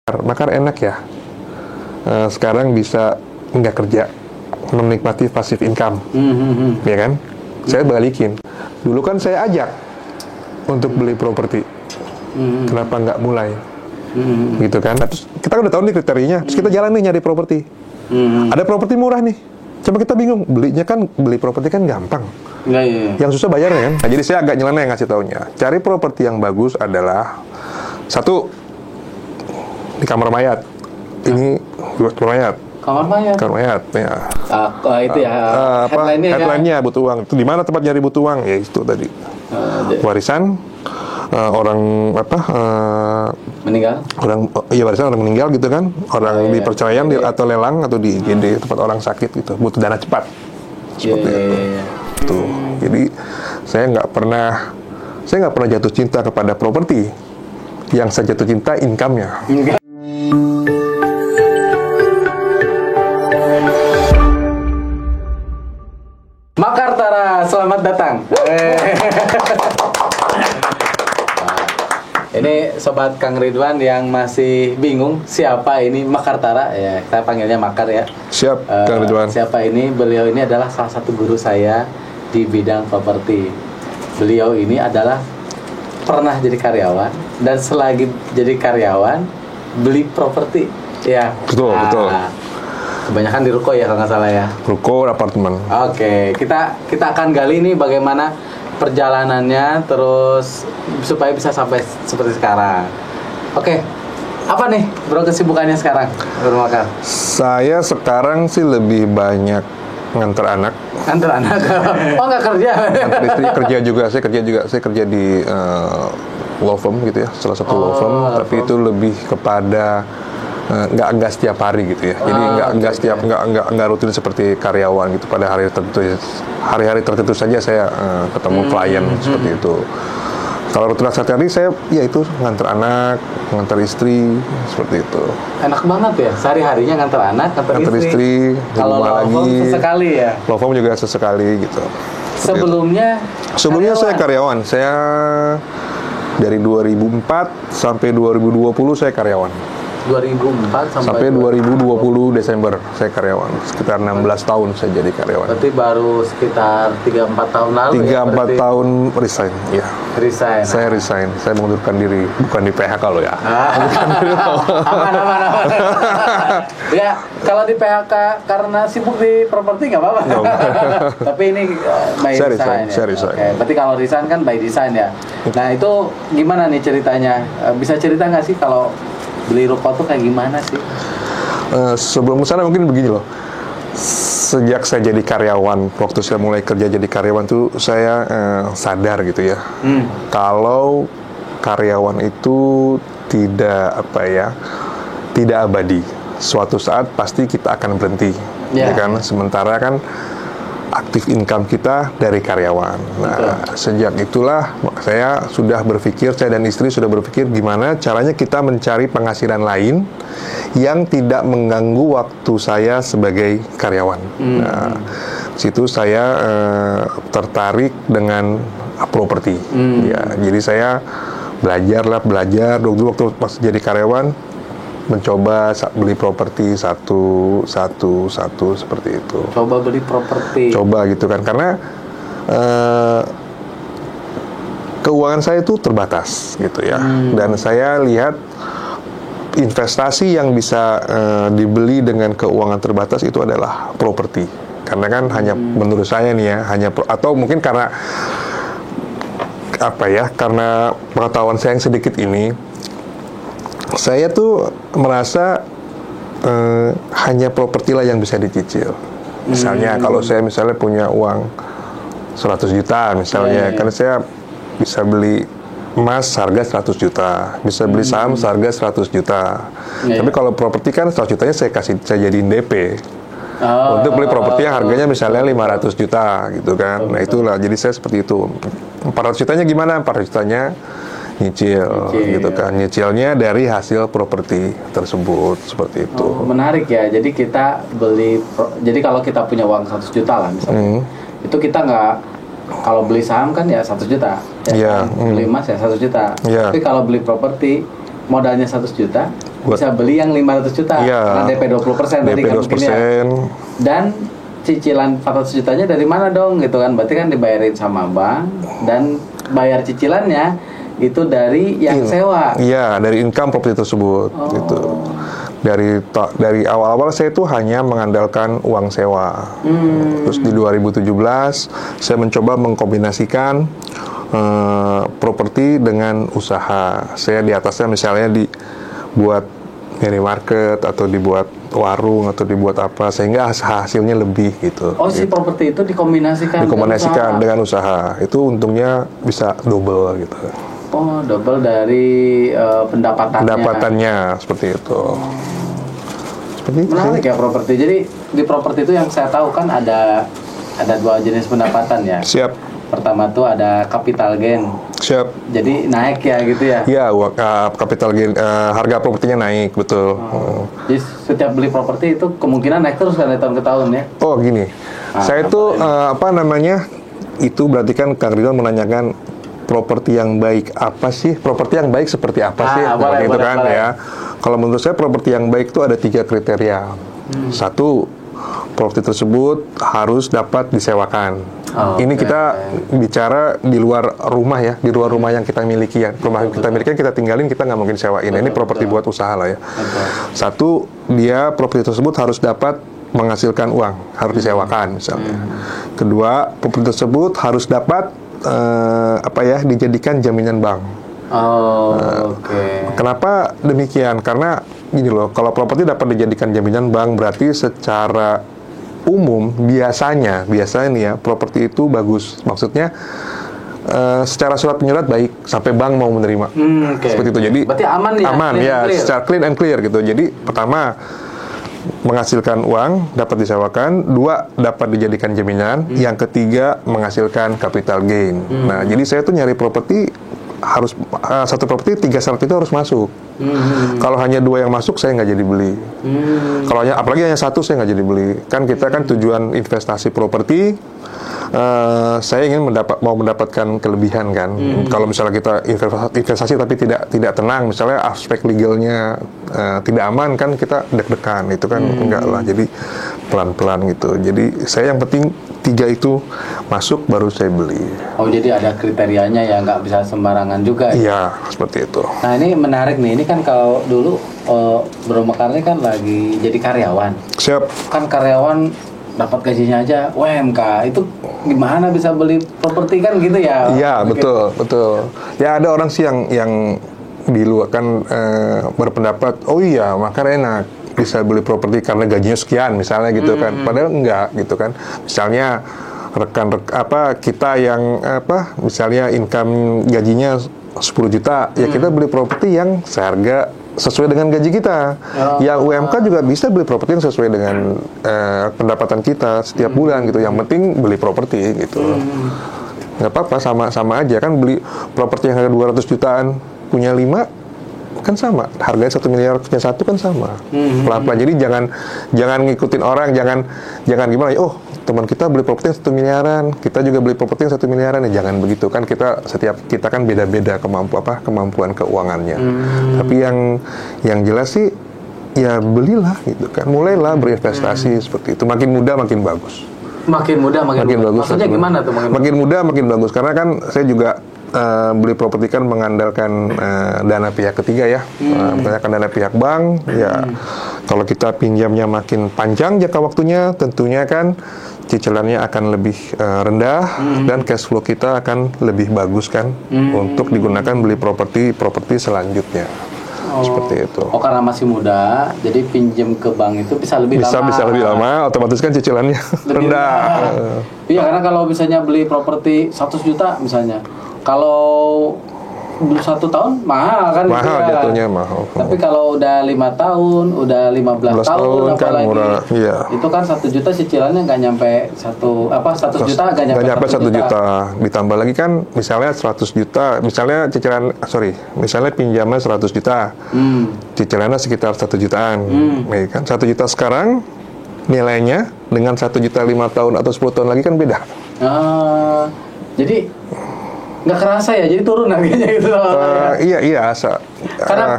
Makar enak ya. Sekarang bisa nggak kerja, menikmati passive income, ya kan? Saya balikin. Dulu kan saya ajak untuk beli properti. Kenapa nggak mulai? Gitu kan? Nah, terus kita udah tahu nih kriterianya. Terus kita jalan nih nyari properti. Ada properti murah nih. Coba kita bingung. Beli properti kan gampang. Yang susah bayarnya kan. Nah, jadi saya agak nyeleneh ngasih taunya. Cari properti yang bagus adalah satu di kamar mayat. Ini kamar mayat. Kamar mayat. Ya. Itu ya. Headline-nya butuh uang. Itu di mana tempat nyari butuh uang? Ya itu tadi. Warisan orang meninggal. Warisan orang meninggal gitu kan. Orang di perceraian atau lelang atau di IGD tempat orang sakit gitu. Butuh dana cepat. Seperti itu. Tuh. Jadi saya nggak pernah jatuh cinta kepada properti. Yang saya jatuh cinta income-nya. Makartara, selamat datang. Ini sobat Kang Ridwan yang masih bingung siapa ini Makartara, ya kita panggilnya Makar ya. Siap, Kang Ridwan. Siapa ini? Beliau ini adalah salah satu guru saya di bidang properti. Beliau ini adalah pernah jadi karyawan dan selagi jadi karyawan beli properti. Ya. Betul. Kebanyakan di ruko ya kalau nggak salah ya. Ruko, apartemen. Oke, kita akan gali nih bagaimana perjalanannya terus supaya bisa sampai seperti sekarang. Oke, apa nih bro kesibukannya sekarang, Bro Makar? Saya sekarang sih lebih banyak nganter anak. Nganter anak? Oh nggak kerja? Nganter istri saya kerja di law firm gitu ya, salah satu law firm. Tapi itu lebih kepada nggak setiap hari gitu ya. Jadi nggak rutin seperti karyawan gitu. Pada hari-hari tertentu saja saya ketemu klien seperti itu. Kalau rutinitas sehari-hari saya ya itu nganter anak, nganter istri seperti itu. Enak banget ya, sehari-harinya nganter anak, nganter istri. Kalau law firm sesekali ya. Law firm juga sesekali gitu. Sebelumnya saya karyawan. Saya dari 2004 sampai 2020 saya karyawan. 2004 sampai 2020 Desember saya karyawan. Sekitar 16 tahun saya jadi karyawan. Berarti baru sekitar 3-4 tahun lalu 3-4 tahun resign, ya. Resign. Saya resign. Saya mengundurkan diri, bukan di PHK loh ya. Aman. Ya, kalau di PHK karena sibuk di properti nggak apa-apa. Tapi ini by design. Saya resign. Oke, berarti kalau resign kan by design ya. Nah, itu gimana nih ceritanya? Bisa cerita nggak sih kalau beli ruko tuh kayak gimana sih? Sebelum kesana mungkin begini loh. Sejak saya jadi karyawan, waktu saya mulai kerja jadi karyawan tuh saya sadar gitu ya. Kalau karyawan itu tidak abadi. Suatu saat pasti kita akan berhenti, ya kan? Sementara kan aktif income kita dari karyawan. Nah, sejak itulah saya dan istri sudah berpikir gimana caranya kita mencari penghasilan lain yang tidak mengganggu waktu saya sebagai karyawan. Nah, situ saya tertarik dengan properti. Ya, jadi saya belajar dulu waktu pas jadi karyawan. Mencoba beli properti satu seperti itu. Coba beli properti. Coba gitu kan, karena keuangan saya itu terbatas gitu ya. Dan saya lihat investasi yang bisa dibeli dengan keuangan terbatas itu adalah properti. Karena kan hanya menurut saya nih ya, atau mungkin karena karena pengetahuan saya yang sedikit ini. Saya tuh merasa hanya properti lah yang bisa dicicil. Misalnya kalau saya punya uang 100 juta misalnya, karena saya bisa beli emas harga 100 juta, bisa beli saham harga 100 juta. Tapi kalau properti kan 100 jutanya saya jadiin DP. Untuk beli properti yang harganya misalnya 500 juta gitu kan. Nah itulah, jadi saya seperti itu. 400 jutanya gimana? 400 jutanya nyicil gitu kan, nyicilnya dari hasil properti tersebut seperti itu. Menarik ya, jadi kita jadi kalau kita punya uang 100 juta lah misalnya, itu kita nggak, kalau beli saham kan ya 100 juta, beli emas ya 100 juta, tapi kalau beli properti modalnya 100 juta, Buat- bisa beli yang 500 juta. Iya. Karena DP 20% tadi DP kan mungkin ya. 20%. Dan cicilan 400 jutanya dari mana dong gitu kan? Berarti kan dibayarin sama bank dan bayar cicilannya itu dari yang sewa. Iya, dari income properti tersebut gitu. Dari awal-awal saya itu hanya mengandalkan uang sewa. Terus di 2017 saya mencoba mengkombinasikan properti dengan usaha. Saya di atasnya misalnya dibuat minimarket atau dibuat warung atau dibuat apa sehingga hasilnya lebih gitu. Oh, si properti itu dikombinasikan Dengan usaha. Itu untungnya bisa double gitu. Oh, double dari pendapatannya. Seperti itu. Seperti itu. Menarik ya properti. Jadi di properti itu yang saya tahu kan ada dua jenis pendapatan ya. Siap. Pertama tuh ada capital gain. Siap. Jadi naik ya gitu ya. Ya, capital gain, harga propertinya naik, betul. Jadi setiap beli properti itu kemungkinan naik terus kan dari tahun ke tahun ya. Oh, gini. Saya itu itu berarti kan Kang Ridwan menanyakan properti yang baik apa sih? Properti yang baik seperti apa sih? Boleh, gitu kan boleh. ya. Kalau menurut saya properti yang baik itu ada 3 kriteria. Satu, properti tersebut harus dapat disewakan. Ini kita bicara di luar rumah ya, di luar rumah yang kita miliki ya. Rumah yang kita miliki kita tinggalin, kita nggak mungkin sewain. Ini properti buat usaha lah ya. Satu, dia properti tersebut harus dapat menghasilkan uang, harus disewakan misalnya. Kedua, properti tersebut harus dapat dijadikan jaminan bank. Oke. Kenapa demikian? Karena gini loh, kalau properti dapat dijadikan jaminan bank berarti secara umum biasanya nih ya properti itu bagus. Maksudnya secara surat menyurat baik sampai bank mau menerima. Seperti itu. Jadi berarti aman ya? Aman ya, secara clean and clear gitu. Jadi pertama menghasilkan uang dapat disewakan, 2 dapat dijadikan jaminan, yang ketiga menghasilkan capital gain. Nah, jadi saya tuh nyari properti harus satu properti 3 syarat itu harus masuk. Kalau hanya 2 yang masuk saya nggak jadi beli. Kalau apalagi hanya 1 saya nggak jadi beli. Kan kita kan tujuan investasi properti, saya ingin mau mendapatkan kelebihan kan. Kalau misalnya kita investasi tapi tidak tenang, misalnya aspek legalnya tidak aman kan kita deg-degan, itu kan enggak lah. Jadi pelan-pelan gitu. Jadi saya yang penting 3 itu masuk baru saya beli. Oh, jadi ada kriterianya ya, nggak bisa sembarangan juga ya? Iya, seperti itu. Nah, ini menarik nih. Ini kan kalau dulu Bro Mekar ini kan lagi jadi karyawan. Siap. Kan karyawan dapat gajinya aja UMK. Itu gimana bisa beli properti kan gitu ya? Iya, betul. Ya ada orang sih yang di luar kan berpendapat, oh iya, Mekar enak bisa beli properti karena gajinya sekian misalnya gitu kan. Padahal enggak gitu kan. Misalnya kita yang misalnya income gajinya 10 juta, ya kita beli properti yang seharga sesuai dengan gaji kita. Yang UMK juga bisa beli properti yang sesuai dengan pendapatan kita setiap bulan gitu. Yang penting beli properti gitu. Nggak apa-apa, sama aja kan beli properti yang harga 200 jutaan punya 5 kan sama, harganya 1 miliar punya 1 kan sama. Pelan-pelan. Jadi jangan ngikutin orang, jangan gimana ya, oh teman kita beli properti yang 1 miliaran, kita juga beli properti yang 1 miliaran, ya jangan begitu kan. Kita kan beda-beda kemampuan keuangannya. Tapi yang jelas sih ya belilah gitu kan, mulailah berinvestasi seperti itu. Makin muda makin bagus. Makin muda makin bagus. Maksudnya gimana tuh makin muda makin bagus? Karena kan saya juga beli properti kan mengandalkan dana pihak ketiga ya, mengandalkan dana pihak bank. Ya, kalau kita pinjamnya makin panjang jangka waktunya, tentunya kan cicilannya akan lebih rendah dan cash flow kita akan lebih bagus kan untuk digunakan beli properti selanjutnya. Seperti itu. Oh, karena masih muda, jadi pinjam ke bank itu bisa lebih lama. Bisa lebih lama, otomatis kan cicilannya rendah. Iya, karena kalau misalnya beli properti 100 juta misalnya, kalau 1 tahun mahal kan? Mahal gitu ya. jatuhnya mahal. Tapi kalau udah 5 tahun, udah 15 tahun kan apalagi murah. Iya. Itu kan 1 juta cicilannya nggak nyampe 100 juta nggak nyampe 1 juta. Ditambah lagi kan misalnya 100 juta, misalnya misalnya pinjaman 100 juta. Cicilannya sekitar 1 jutaan. Ya kan 1 juta sekarang nilainya dengan 1 juta 5 tahun atau 10 tahun lagi kan beda. Jadi nggak kerasa ya, jadi turun harganya gitu. Iya.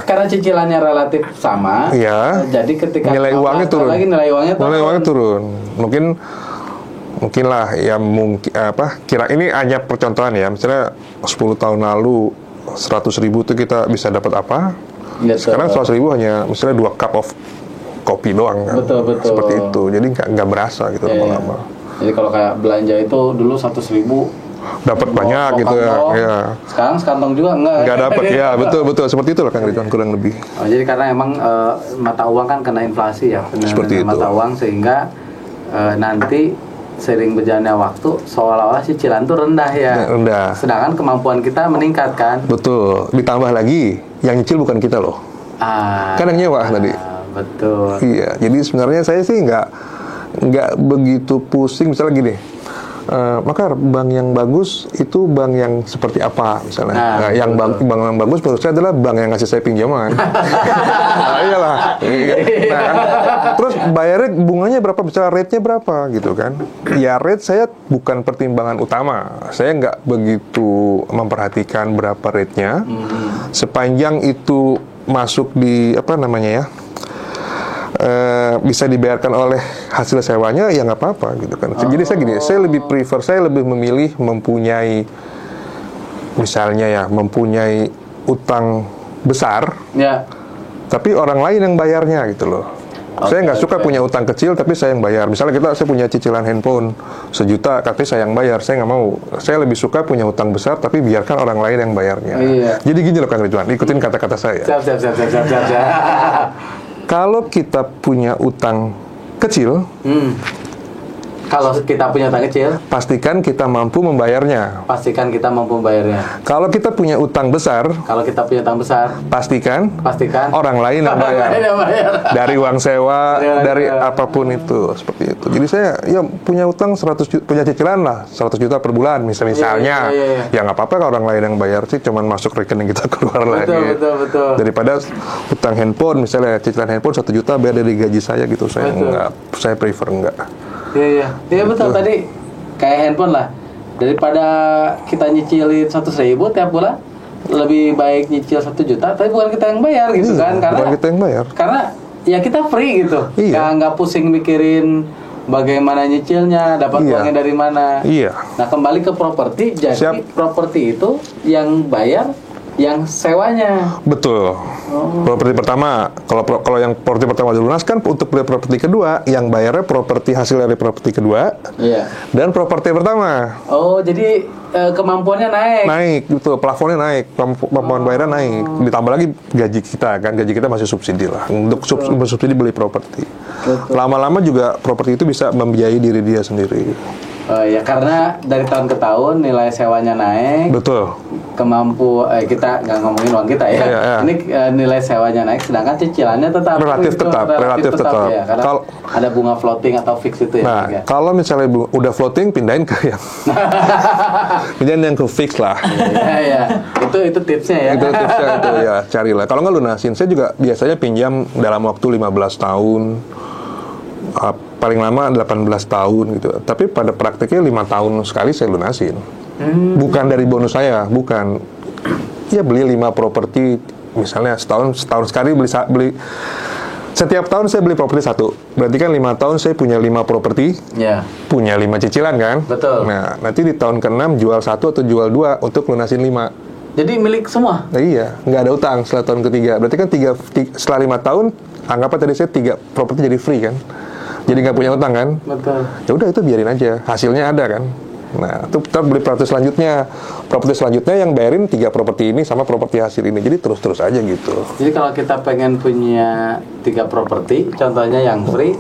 Karena cicilannya relatif sama. Iya. Jadi ketika nilai uangnya turun. Nilai uangnya turun. Mungkin lah ya, mungkin kira ini hanya percontohan ya, misalnya 10 tahun lalu 100.000 itu kita bisa dapat apa, sekarang 100.000 hanya misalnya 2 cup of kopi doang kan. Betul. Seperti itu, jadi nggak berasa gitu lama-lama. Jadi kalau kayak belanja itu dulu 100.000 dapat banyak gitu ya. Sekarang sekantong juga nggak dapat ya. Betul seperti itulah Kang Ridwan, kurang lebih. Jadi karena emang mata uang kan kena inflasi ya, seperti itu. Mata uang, sehingga nanti seiring berjalannya waktu seolah-olah cicilan tuh rendah ya. Rendah. Sedangkan kemampuan kita meningkat kan. Betul. Ditambah lagi yang nyicil bukan kita loh. Kan yang nyewa tadi. Betul. Iya. Jadi sebenarnya saya sih nggak begitu pusing, misalnya gini. Maka bank yang bagus itu bank yang seperti apa misalnya. Bank yang bagus menurut saya adalah bank yang ngasih saya pinjaman. Iyalah. Terus bayarnya bunganya berapa, misalnya rate-nya berapa gitu kan. Ya rate saya bukan pertimbangan utama. Saya nggak begitu memperhatikan berapa rate-nya. Sepanjang itu masuk di bisa dibayarkan oleh hasil sewanya, ya nggak apa-apa gitu kan. Jadi saya lebih memilih mempunyai, misalnya ya, mempunyai utang besar, tapi orang lain yang bayarnya gitu loh. Saya nggak suka punya utang kecil tapi saya yang bayar. Misalnya saya punya cicilan handphone 1 juta tapi saya yang bayar, saya nggak mau. Saya lebih suka punya utang besar tapi biarkan orang lain yang bayarnya. Jadi gini loh Kang Ridwan, ikutin kata-kata saya. Siap. Kalau kita punya utang kecil, pastikan kita mampu membayarnya. Kalau kita punya utang besar, pastikan orang lain yang bayar. Dari uang sewa, dari apapun itu, seperti itu. Jadi saya punya utang 100 juta, punya cicilan lah 100 juta per bulan misalnya. Ya nggak apa-apa kalau orang lain yang bayar sih, cuman masuk rekening kita keluar lagi. Betul. Daripada utang handphone, misalnya cicilan handphone 1 juta bayar dari gaji saya gitu, saya prefer enggak. Iya betul. Tadi kayak handphone lah, daripada kita nyicilin 100.000 tiap bulan, lebih baik nyicil 1 juta tapi bukan kita yang bayar gitu kan. Karena bukan kita yang bayar, karena ya kita free gitu. Nggak pusing mikirin bagaimana nyicilnya, dapat uangnya dari mana. Nah, kembali ke properti. Jadi properti itu yang bayar yang sewanya. Betul. Properti pertama, kalau yang properti pertama dilunaskan, untuk beli properti kedua, yang bayarnya properti hasil dari properti kedua, dan properti pertama. Jadi kemampuannya naik, gitu, plafonnya naik, kemampuan bayarnya naik, ditambah lagi gaji kita kan, gaji kita masih subsidi lah, untuk subsidi beli properti. Lama-lama juga properti itu bisa membiayai diri dia sendiri. Karena dari tahun ke tahun nilai sewanya naik. Betul. Kita nggak ngomongin uang kita ya. Ini nilai sewanya naik, sedangkan cicilannya relatif tetap. Ya, karena ada bunga floating atau fix itu ya. Nah, kalau misalnya udah floating, pindahin ke yang ke fix lah. Itu tipsnya ya. Itu tipsnya itu ya, carilah. Kalau nggak lunasin, saya juga biasanya pinjam dalam waktu 15 tahun. Paling lama 18 tahun gitu. Tapi pada praktiknya 5 tahun sekali saya lunasin. Bukan dari bonus saya, bukan. Ya beli 5 properti, misalnya setahun sekali beli. Setiap tahun saya beli properti 1. Berarti kan 5 tahun saya punya 5 properti. Punya 5 cicilan kan? Betul. Nah, nanti di tahun ke-6 jual 1 atau jual 2 untuk lunasin 5. Jadi milik semua? Nah, iya, nggak ada utang setelah tahun ketiga. Berarti kan setelah 5 tahun, anggapnya tadi saya 3 properti jadi free kan? Jadi nggak punya utang kan? Betul. Ya udah, itu biarin aja, hasilnya ada kan. Nah, itu kita beli properti selanjutnya yang bayarin 3 properti ini sama properti hasil ini. Jadi terus aja gitu. Jadi kalau kita pengen punya 3 properti, contohnya yang free,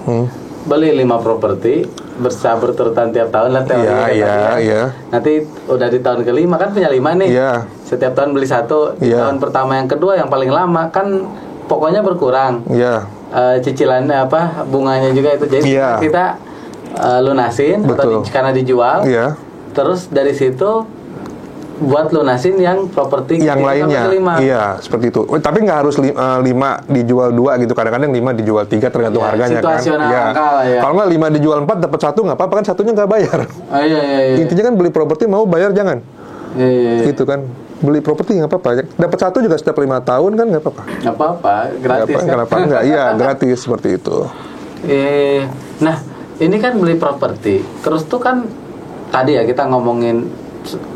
beli 5 properti, berturutan tiap tahun lah teorinya. Iya. Nanti udah di tahun ke-5 kan punya 5 nih. Iya. Setiap tahun beli 1, di tahun pertama yang kedua yang paling lama kan pokoknya berkurang. Iya. Cicilannya bunganya juga itu, jadi kita lunasin. Betul. Atau karena dijual, terus dari situ buat lunasin yang properti yang lainnya. Iya, seperti itu. Tapi nggak harus 5 dijual 2 gitu. Kadang-kadang 5 dijual 3 tergantung harganya kan. Kalau nggak 5 dijual 4 dapat 1 nggak apa-apa kan, satunya nggak bayar. Intinya kan beli properti mau bayar jangan. Iya. Gitu kan. Beli properti nggak apa-apa. Dapat satu juga setiap 5 tahun kan nggak apa-apa. Nggak apa-apa, gratis kan? Kenapa enggak? Iya, gratis seperti itu. Nah, ini kan beli properti. Terus tuh kan tadi ya kita ngomongin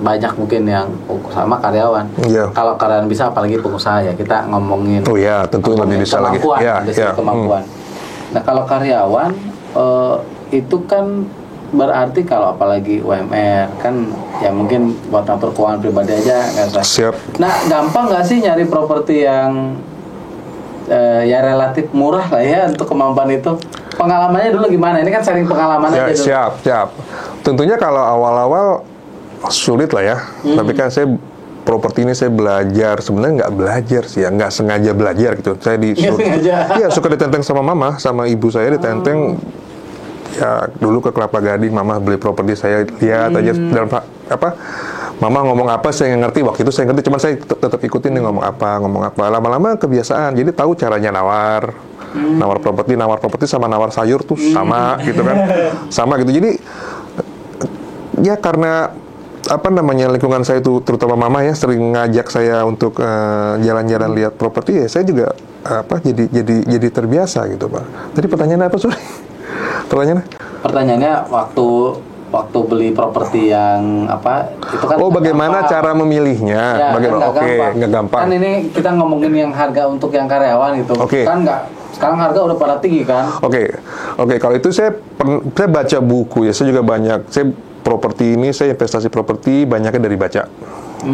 banyak mungkin yang sama karyawan. Iya. Kalau karyawan bisa, apalagi pengusaha ya, kita ngomongin. Oh ya, tentu lebih bisa lagi. Kemampuan, Ya, dari segi ya. kemampuan. Nah, kalau karyawan itu kan berarti kalau apalagi UMR kan ya mungkin buat ngatur keuangan pribadi aja kan. Siap. Nah, gampang nggak sih nyari properti yang ya relatif murah lah ya untuk kemampuan itu? Pengalamannya dulu gimana? Ini kan sharing pengalaman Ya, aja dulu. siap. Tentunya kalau awal-awal sulit lah ya. Tapi kan saya properti ini saya belajar, sebenarnya nggak belajar sih ya, nggak sengaja belajar gitu. Saya Sengaja. suka ditenteng sama mama, sama ibu saya ditenteng. Ya dulu ke Kelapa Gading, mama beli properti, saya lihat aja dalam mama ngomong apa saya nggak ngerti. Waktu itu saya ngerti, cuman saya tetap ikutin nih ngomong apa. Lama-lama kebiasaan, jadi tahu caranya nawar properti sama nawar sayur tuh sama gitu kan, sama gitu. Jadi ya karena lingkungan saya itu terutama mama ya sering ngajak saya untuk jalan-jalan lihat properti, ya saya juga jadi terbiasa gitu Pak. Tadi pertanyaannya apa sorry? Pertanyaannya waktu beli properti yang itu kan bagaimana cara memilihnya? Ya, Bagaimana? kan Nggak gampang. Kan ini kita ngomongin yang harga untuk yang karyawan gitu. Oke. Kan sekarang harga udah pada tinggi kan? Oke. Kalau itu saya baca buku ya. Saya juga banyak. Saya properti ini, saya investasi properti banyaknya dari baca.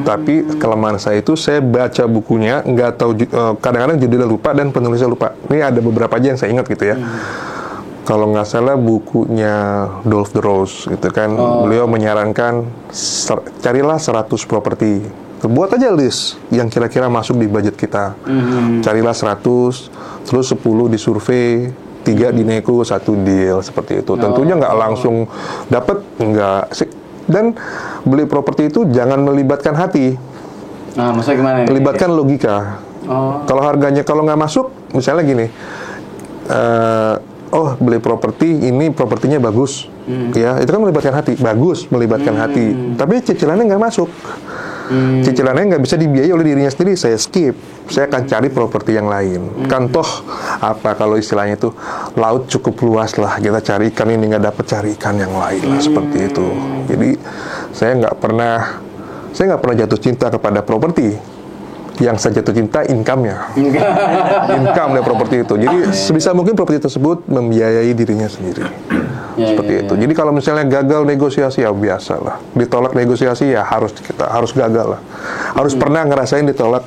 Tapi kelemahan saya itu saya baca bukunya nggak tahu, kadang-kadang judulnya lupa dan penulisnya lupa. Ini ada beberapa aja yang saya ingat gitu ya. Kalau nggak salah bukunya Dolph the Rose gitu kan, beliau menyarankan carilah 100 properti, buat aja list yang kira-kira masuk di budget kita. Carilah 100, terus 10 disurvei, 3 dinego, 1 deal seperti itu. Tentunya nggak langsung dapat, nggak sih. Dan beli properti itu jangan melibatkan hati. Nah, maksudnya gimana? Melibatkan logika. Kalau harganya kalau nggak masuk, misalnya gini. Beli properti ini propertinya bagus, ya itu kan melibatkan hati, bagus melibatkan hati, tapi cicilannya nggak masuk, cicilannya nggak bisa dibiayai oleh dirinya sendiri, saya skip, saya akan cari properti yang lain. Kan toh kalau istilahnya itu laut cukup luas lah, kita cari ikan ini nggak dapat, cari ikan yang lain lah, seperti itu. Jadi saya nggak pernah jatuh cinta kepada properti. Yang saya jatuh cinta income-nya. Income dari properti itu. Jadi sebisa mungkin properti tersebut membiayai dirinya sendiri. Seperti itu. Jadi kalau misalnya gagal negosiasi, ya biasa lah. Ditolak negosiasi, ya harus gagal lah. Harus pernah ngerasain ditolak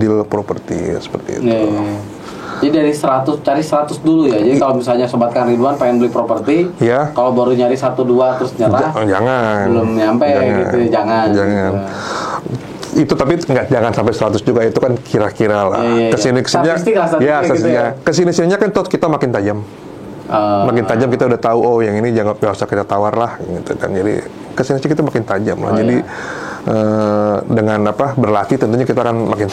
deal properti seperti itu. Jadi dari 100 cari 100 dulu ya. Jadi kalau misalnya Sobat Kang Ridwan pengen beli properti, kalau baru nyari 1-2 terus nyerah, jangan. Belum nyampe gitu, jangan. Gitu. Itu tapi jangan sampai 100 juga, itu kan kira-kira lah. Kesini-kesininya kesini-sininya kan kita makin tajam. Makin tajam kita udah tahu, yang ini jangan usah kita tawar lah gitu kan. Jadi kesini kita makin tajam lah. Jadi dengan berlatih tentunya kita akan makin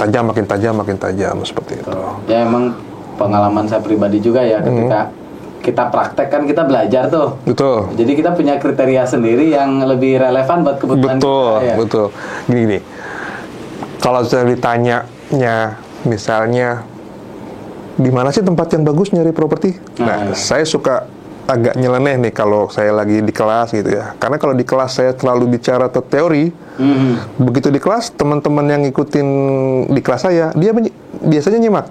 tajam seperti itu. Ya emang pengalaman saya pribadi juga ya, ketika kita praktek kan kita belajar tuh. Betul. Jadi kita punya kriteria sendiri yang lebih relevan buat kebutuhan kita ya. Betul. Gini. Kalau saya ditanyanya misalnya di mana sih tempat yang bagus nyari properti? Saya suka agak nyeleneh nih kalau saya lagi di kelas gitu ya. Karena kalau di kelas saya terlalu bicara teori. Begitu di kelas, teman-teman yang ngikutin di kelas saya, dia biasanya nyimak.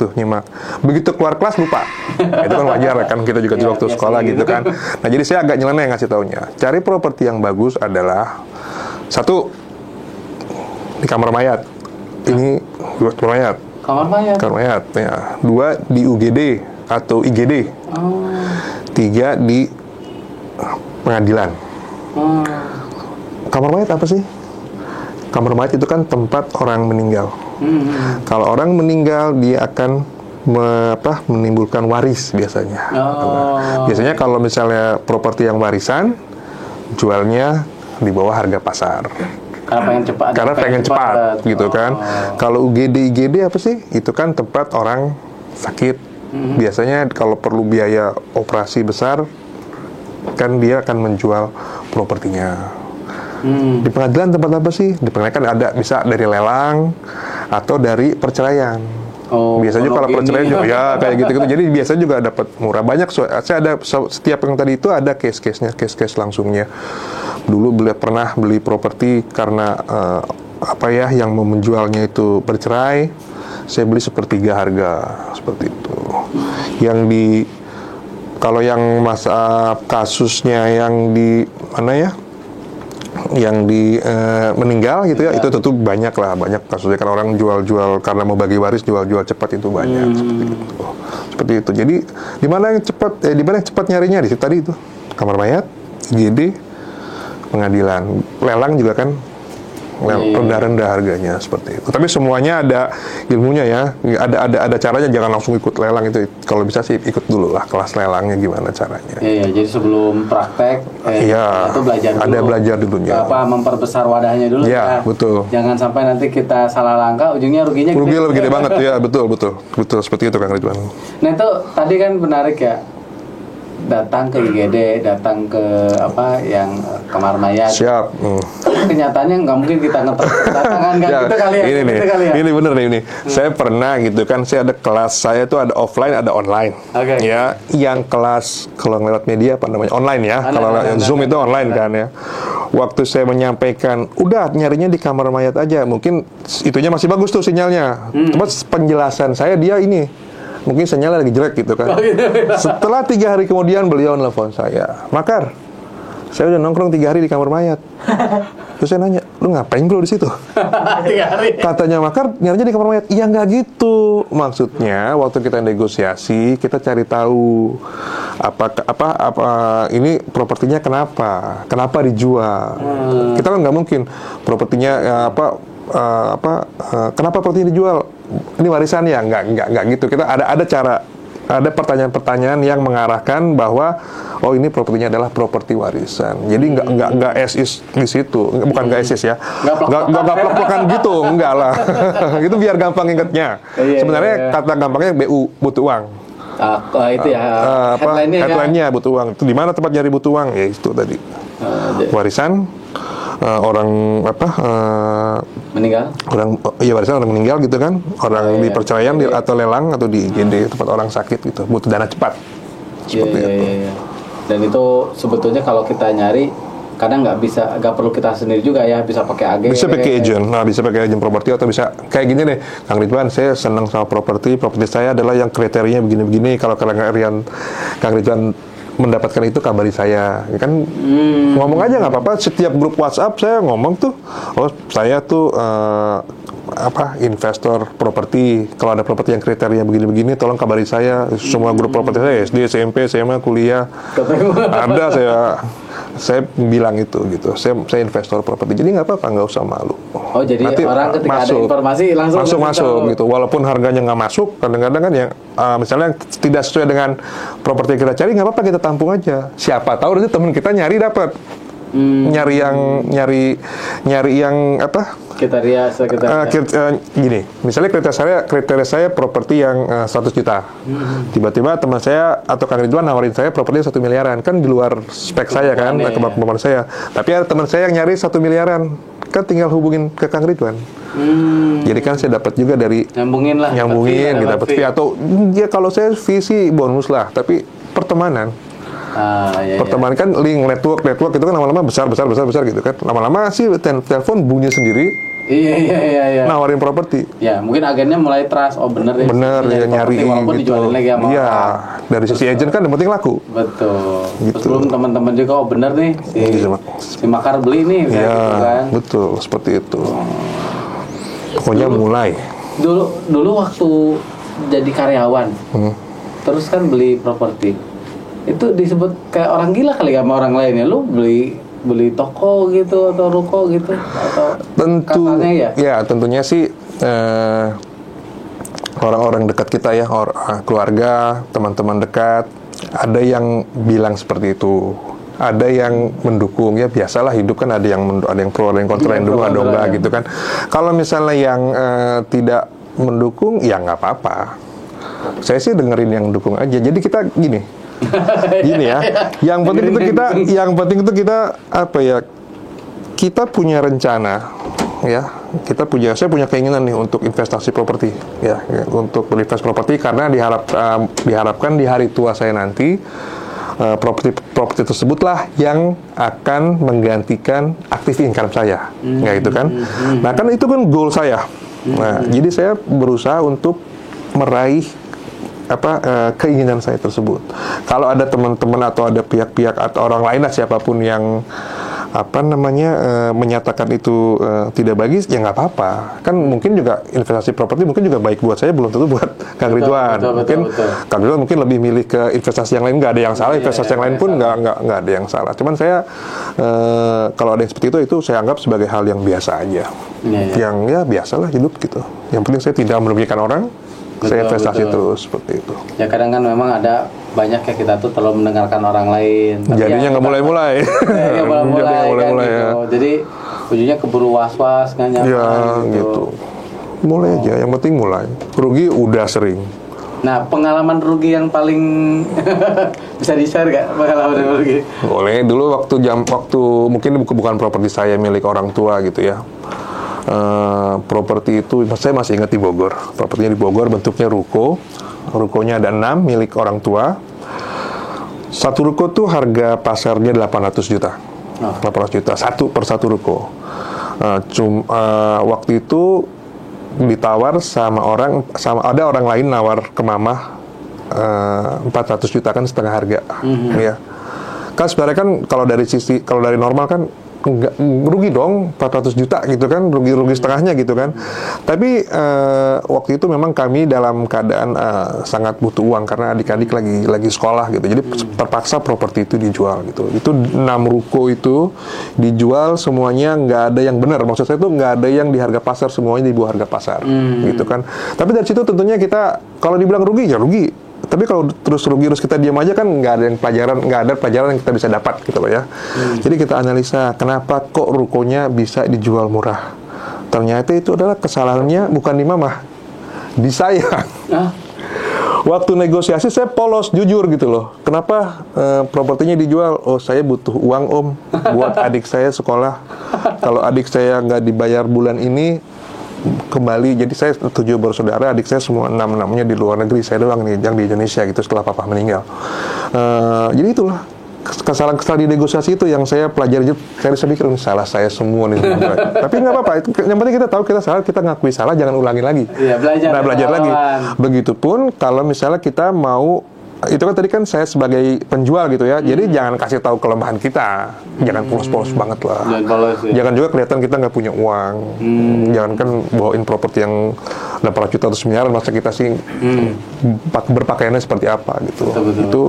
Begitu keluar kelas lupa. Itu kan wajar kan, kita juga di waktu sekolah gitu kan. Nah, jadi saya agak nyeleneh ngasih taunya. Cari properti yang bagus adalah 1 di kamar mayat. Ini kamar mayat ya. 2 di UGD atau IGD. 3 di pengadilan. Kamar mayat apa sih? Kamar mayat itu kan tempat orang meninggal. Kalau orang meninggal, dia akan menimbulkan waris biasanya. Biasanya kalau misalnya properti yang warisan, jualnya di bawah harga pasar. Karena pengen cepat gitu kan. Kalau UGD, IGD apa sih? Itu kan tempat orang sakit. Biasanya kalau perlu biaya operasi besar, kan dia akan menjual propertinya. Di pengadilan tempat apa sih? Di pengadilan kan ada, bisa dari lelang atau dari perceraian. Biasanya kalau perceraian juga ya kayak gitu-gitu. Jadi biasanya juga dapat murah. Banyak, saya ada setiap yang tadi itu ada case langsungnya. Dulu pernah beli properti karena yang mau menjualnya itu bercerai, saya beli sepertiga harga seperti itu. Kalau yang kasusnya yang di mana ya? Yang meninggal gitu ya, itu tentu banyak kasusnya kan, orang jual karena mau bagi waris, jual cepat itu banyak seperti itu. Jadi di mana yang cepat nyarinya di situ tadi itu kamar mayat, IGD, pengadilan, lelang juga kan rendah-rendah harganya seperti itu. Tapi semuanya ada ilmunya ya, ada caranya, jangan langsung ikut lelang itu. Kalau bisa sih ikut dulu lah kelas lelangnya gimana caranya. Iya, jadi sebelum praktek itu belajar dulu. Ada belajar dulunya. Memperbesar wadahnya dulu. Iya, betul. Jangan sampai nanti kita salah langkah, ujungnya ruginya gede banget ya, betul seperti itu Kang Ridwan. Nah itu tadi kan menarik ya. Datang ke IGD, datang ke yang kamar mayat. Siap. Kenyataannya nggak mungkin kita tangan gitu kali ya. Ini bener nih ini. Saya pernah gitu kan, saya ada kelas, saya tuh ada offline, ada online. Ya, yang kelas kalau lewat media apa namanya online ya. Kalau Zoom itu online kan ya. Waktu saya menyampaikan, udah nyarinya di kamar mayat aja. Mungkin itunya masih bagus tuh sinyalnya. Cuma penjelasan saya dia ini. Mungkin sinyalnya lagi jelek gitu kan. Setelah 3 hari kemudian beliau nelfon saya, Makar, saya udah nongkrong 3 hari di kamar mayat. Terus saya nanya, lu ngapain bro di situ? 3 hari. Katanya Makar nyarinya di kamar mayat. Iya nggak gitu. Maksudnya waktu kita negosiasi, kita cari tahu apa ini propertinya kenapa dijual. Kita kan nggak mungkin propertinya kenapa properti dijual? Ini warisan ya? Nggak gitu. Kita ada cara, ada pertanyaan-pertanyaan yang mengarahkan bahwa ini propertinya adalah properti warisan. Jadi nggak as-is di situ, bukan nggak as-is ya, nggak plek-plekan gitu, enggak lah. Itu biar gampang ingetnya. Sebenarnya kata gampangnya BU, butuh uang. Itu ya headline-nya butuh uang. Itu di mana tempat nyari butuh uang? Ya itu tadi. Warisan. Orang meninggal, warisan orang meninggal gitu kan, orang di perceraian atau lelang atau di IGD tempat orang sakit gitu, butuh dana cepat seperti itu. Dan itu sebetulnya kalau kita nyari kadang nggak perlu kita sendiri juga ya, bisa pakai agen, bisa pakai agent, bisa pakai agent properti, atau bisa kayak gini deh, Kang Ridwan, saya senang sama properti saya adalah yang kriterianya begini-begini, kalau Kang Ridwan mendapatkan itu kabari saya, kan ngomong aja nggak apa-apa. Setiap grup WhatsApp saya ngomong tuh, saya tuh investor properti. Kalau ada properti yang kriterianya begini-begini, tolong kabari saya. Semua grup properti saya, SD, SMP, SMA, kuliah, ada saya bilang itu gitu. Saya investor properti, jadi nggak apa-apa, nggak usah malu. Jadi nanti orang ketika ada informasi langsung masuk gitu, walaupun harganya nggak masuk, kadang-kadang kan yang misalnya tidak sesuai dengan properti yang kita cari, nggak apa-apa, kita tampung aja. Siapa tahu nanti teman kita nyari dapat. Nyari yang gini, misalnya kriteria saya properti yang 100 juta. Tiba-tiba teman saya atau Kang Ridwan nawarin saya properti 1 miliaran, kan di luar spek saya kan, kemampuan saya. Tapi ada teman saya yang nyari 1 miliaran, kan tinggal hubungin ke Kang Ridwan. Jadi kan saya dapat juga dari nyambungin gitu, dapat fee, atau ya kalau saya visi bonus lah, tapi pertemanan. Pertemanan kan link network itu kan lama-lama besar gitu kan. Lama-lama sih telepon bunyi sendiri. Iya. Nawarin properti. Ya, mungkin agennya mulai trust. Bener ya, nyari walaupun gitu. Dijualin lagi sama orang. Dari sisi agent kan yang penting laku. Betul. Gitu. Terus belum teman-teman juga bener nih si Makar beli nih gitu kan. Betul, seperti itu. Pokoknya mulai. Dulu waktu jadi karyawan. Terus kan beli properti. Itu disebut kayak orang gila kali sama orang lainnya. Lu beli toko gitu atau ruko gitu, atau katanya ya tentunya sih orang-orang dekat kita ya, keluarga, teman-teman dekat, ada yang bilang seperti itu, ada yang mendukung. Ya biasalah, hidup kan ada yang pro, ada yang kontra, yang dukung, ada enggak gitu kan. Kalau misalnya yang tidak mendukung ya nggak apa-apa, saya sih dengerin yang dukung aja. Jadi kita gini ya, yang penting itu kita kita punya rencana, ya, saya punya keinginan nih untuk investasi properti, ya, untuk berinvestasi properti karena diharapkan di hari tua saya nanti properti tersebutlah yang akan menggantikan aktif income saya, ya itu kan. Nah kan itu kan goal saya. Nah jadi saya berusaha untuk meraih keinginan saya tersebut. Kalau ada teman-teman atau ada pihak-pihak atau orang lain lah siapapun yang menyatakan itu tidak bagus, ya nggak apa-apa. Kan mungkin juga investasi properti mungkin juga baik buat saya, belum tentu buat Kang Ridwan. Mungkin Kang Ridwan mungkin lebih milih ke investasi yang lain, nggak ada yang salah. Investasi yang lain pun nggak ada yang salah. Cuman saya kalau ada yang seperti itu saya anggap sebagai hal yang biasa aja. Yang ya biasalah hidup gitu. Yang penting saya tidak merugikan orang. Saya investasi terus seperti itu. Ya kadang kan memang ada banyak ya kita tuh terlalu mendengarkan orang lain. Jadinya nggak mulai-mulai. Nggak mulai-mulai kan gitu. Jadi ujungnya keburu was-was nggak nyaman. Ya gitu. Mulai aja. Yang penting mulai. Rugi udah sering. Nah pengalaman rugi yang paling bisa di-share nggak pengalaman rugi? Boleh. Dulu waktu mungkin bukan properti saya, milik orang tua gitu ya. Properti itu saya masih ingat di Bogor. Propertinya di Bogor, bentuknya rukonya ada 6 milik orang tua. Satu ruko tuh harga pasarnya 800 juta. 800 juta satu per satu ruko. Waktu itu ditawar ada orang lain nawar ke mama 400 juta, kan setengah harga. Ya kan sebenarnya kan kalau dari normal kan nggak rugi dong 400 juta gitu kan, rugi setengahnya gitu kan. Tapi waktu itu memang kami dalam keadaan sangat butuh uang karena adik-adik lagi sekolah gitu. Jadi terpaksa properti itu dijual gitu. Itu 6 ruko itu dijual semuanya, nggak ada yang benar. Maksud saya itu nggak ada yang di harga pasar, semuanya di bawah harga pasar gitu kan. Tapi dari situ tentunya kita kalau dibilang rugi ya rugi. Tapi kalau terus rugi terus kita diam aja kan nggak ada pelajaran yang kita bisa dapat gitu loh ya. Jadi kita analisa kenapa kok rukonya bisa dijual murah. Ternyata itu adalah kesalahannya bukan di mama, di saya. Waktu negosiasi saya polos jujur gitu loh. Kenapa propertinya dijual? Oh saya butuh uang om buat adik saya sekolah. Kalau adik saya nggak dibayar bulan ini kembali, jadi saya 7 bersaudara, adik saya semua 6-6-nya di luar negeri, saya doang nih yang di Indonesia gitu setelah papa meninggal. Jadi itulah kesalahan di negosiasi itu yang saya pelajari. Saya pikir salah saya semua nih. Tapi nggak apa-apa, yang penting kita tahu kita salah, kita ngakui salah, jangan ulangi lagi. Belajar lagi. Begitupun kalau misalnya kita mau, itu kan tadi kan saya sebagai penjual gitu ya, jadi jangan kasih tahu kelemahan kita, jangan polos-polos banget lah. Jangan juga kelihatan kita nggak punya uang. Jangan kan bawain properti yang 800 juta atau 9 miliar, masa kita sih berpakaiannya seperti apa gitu. Betul. Itu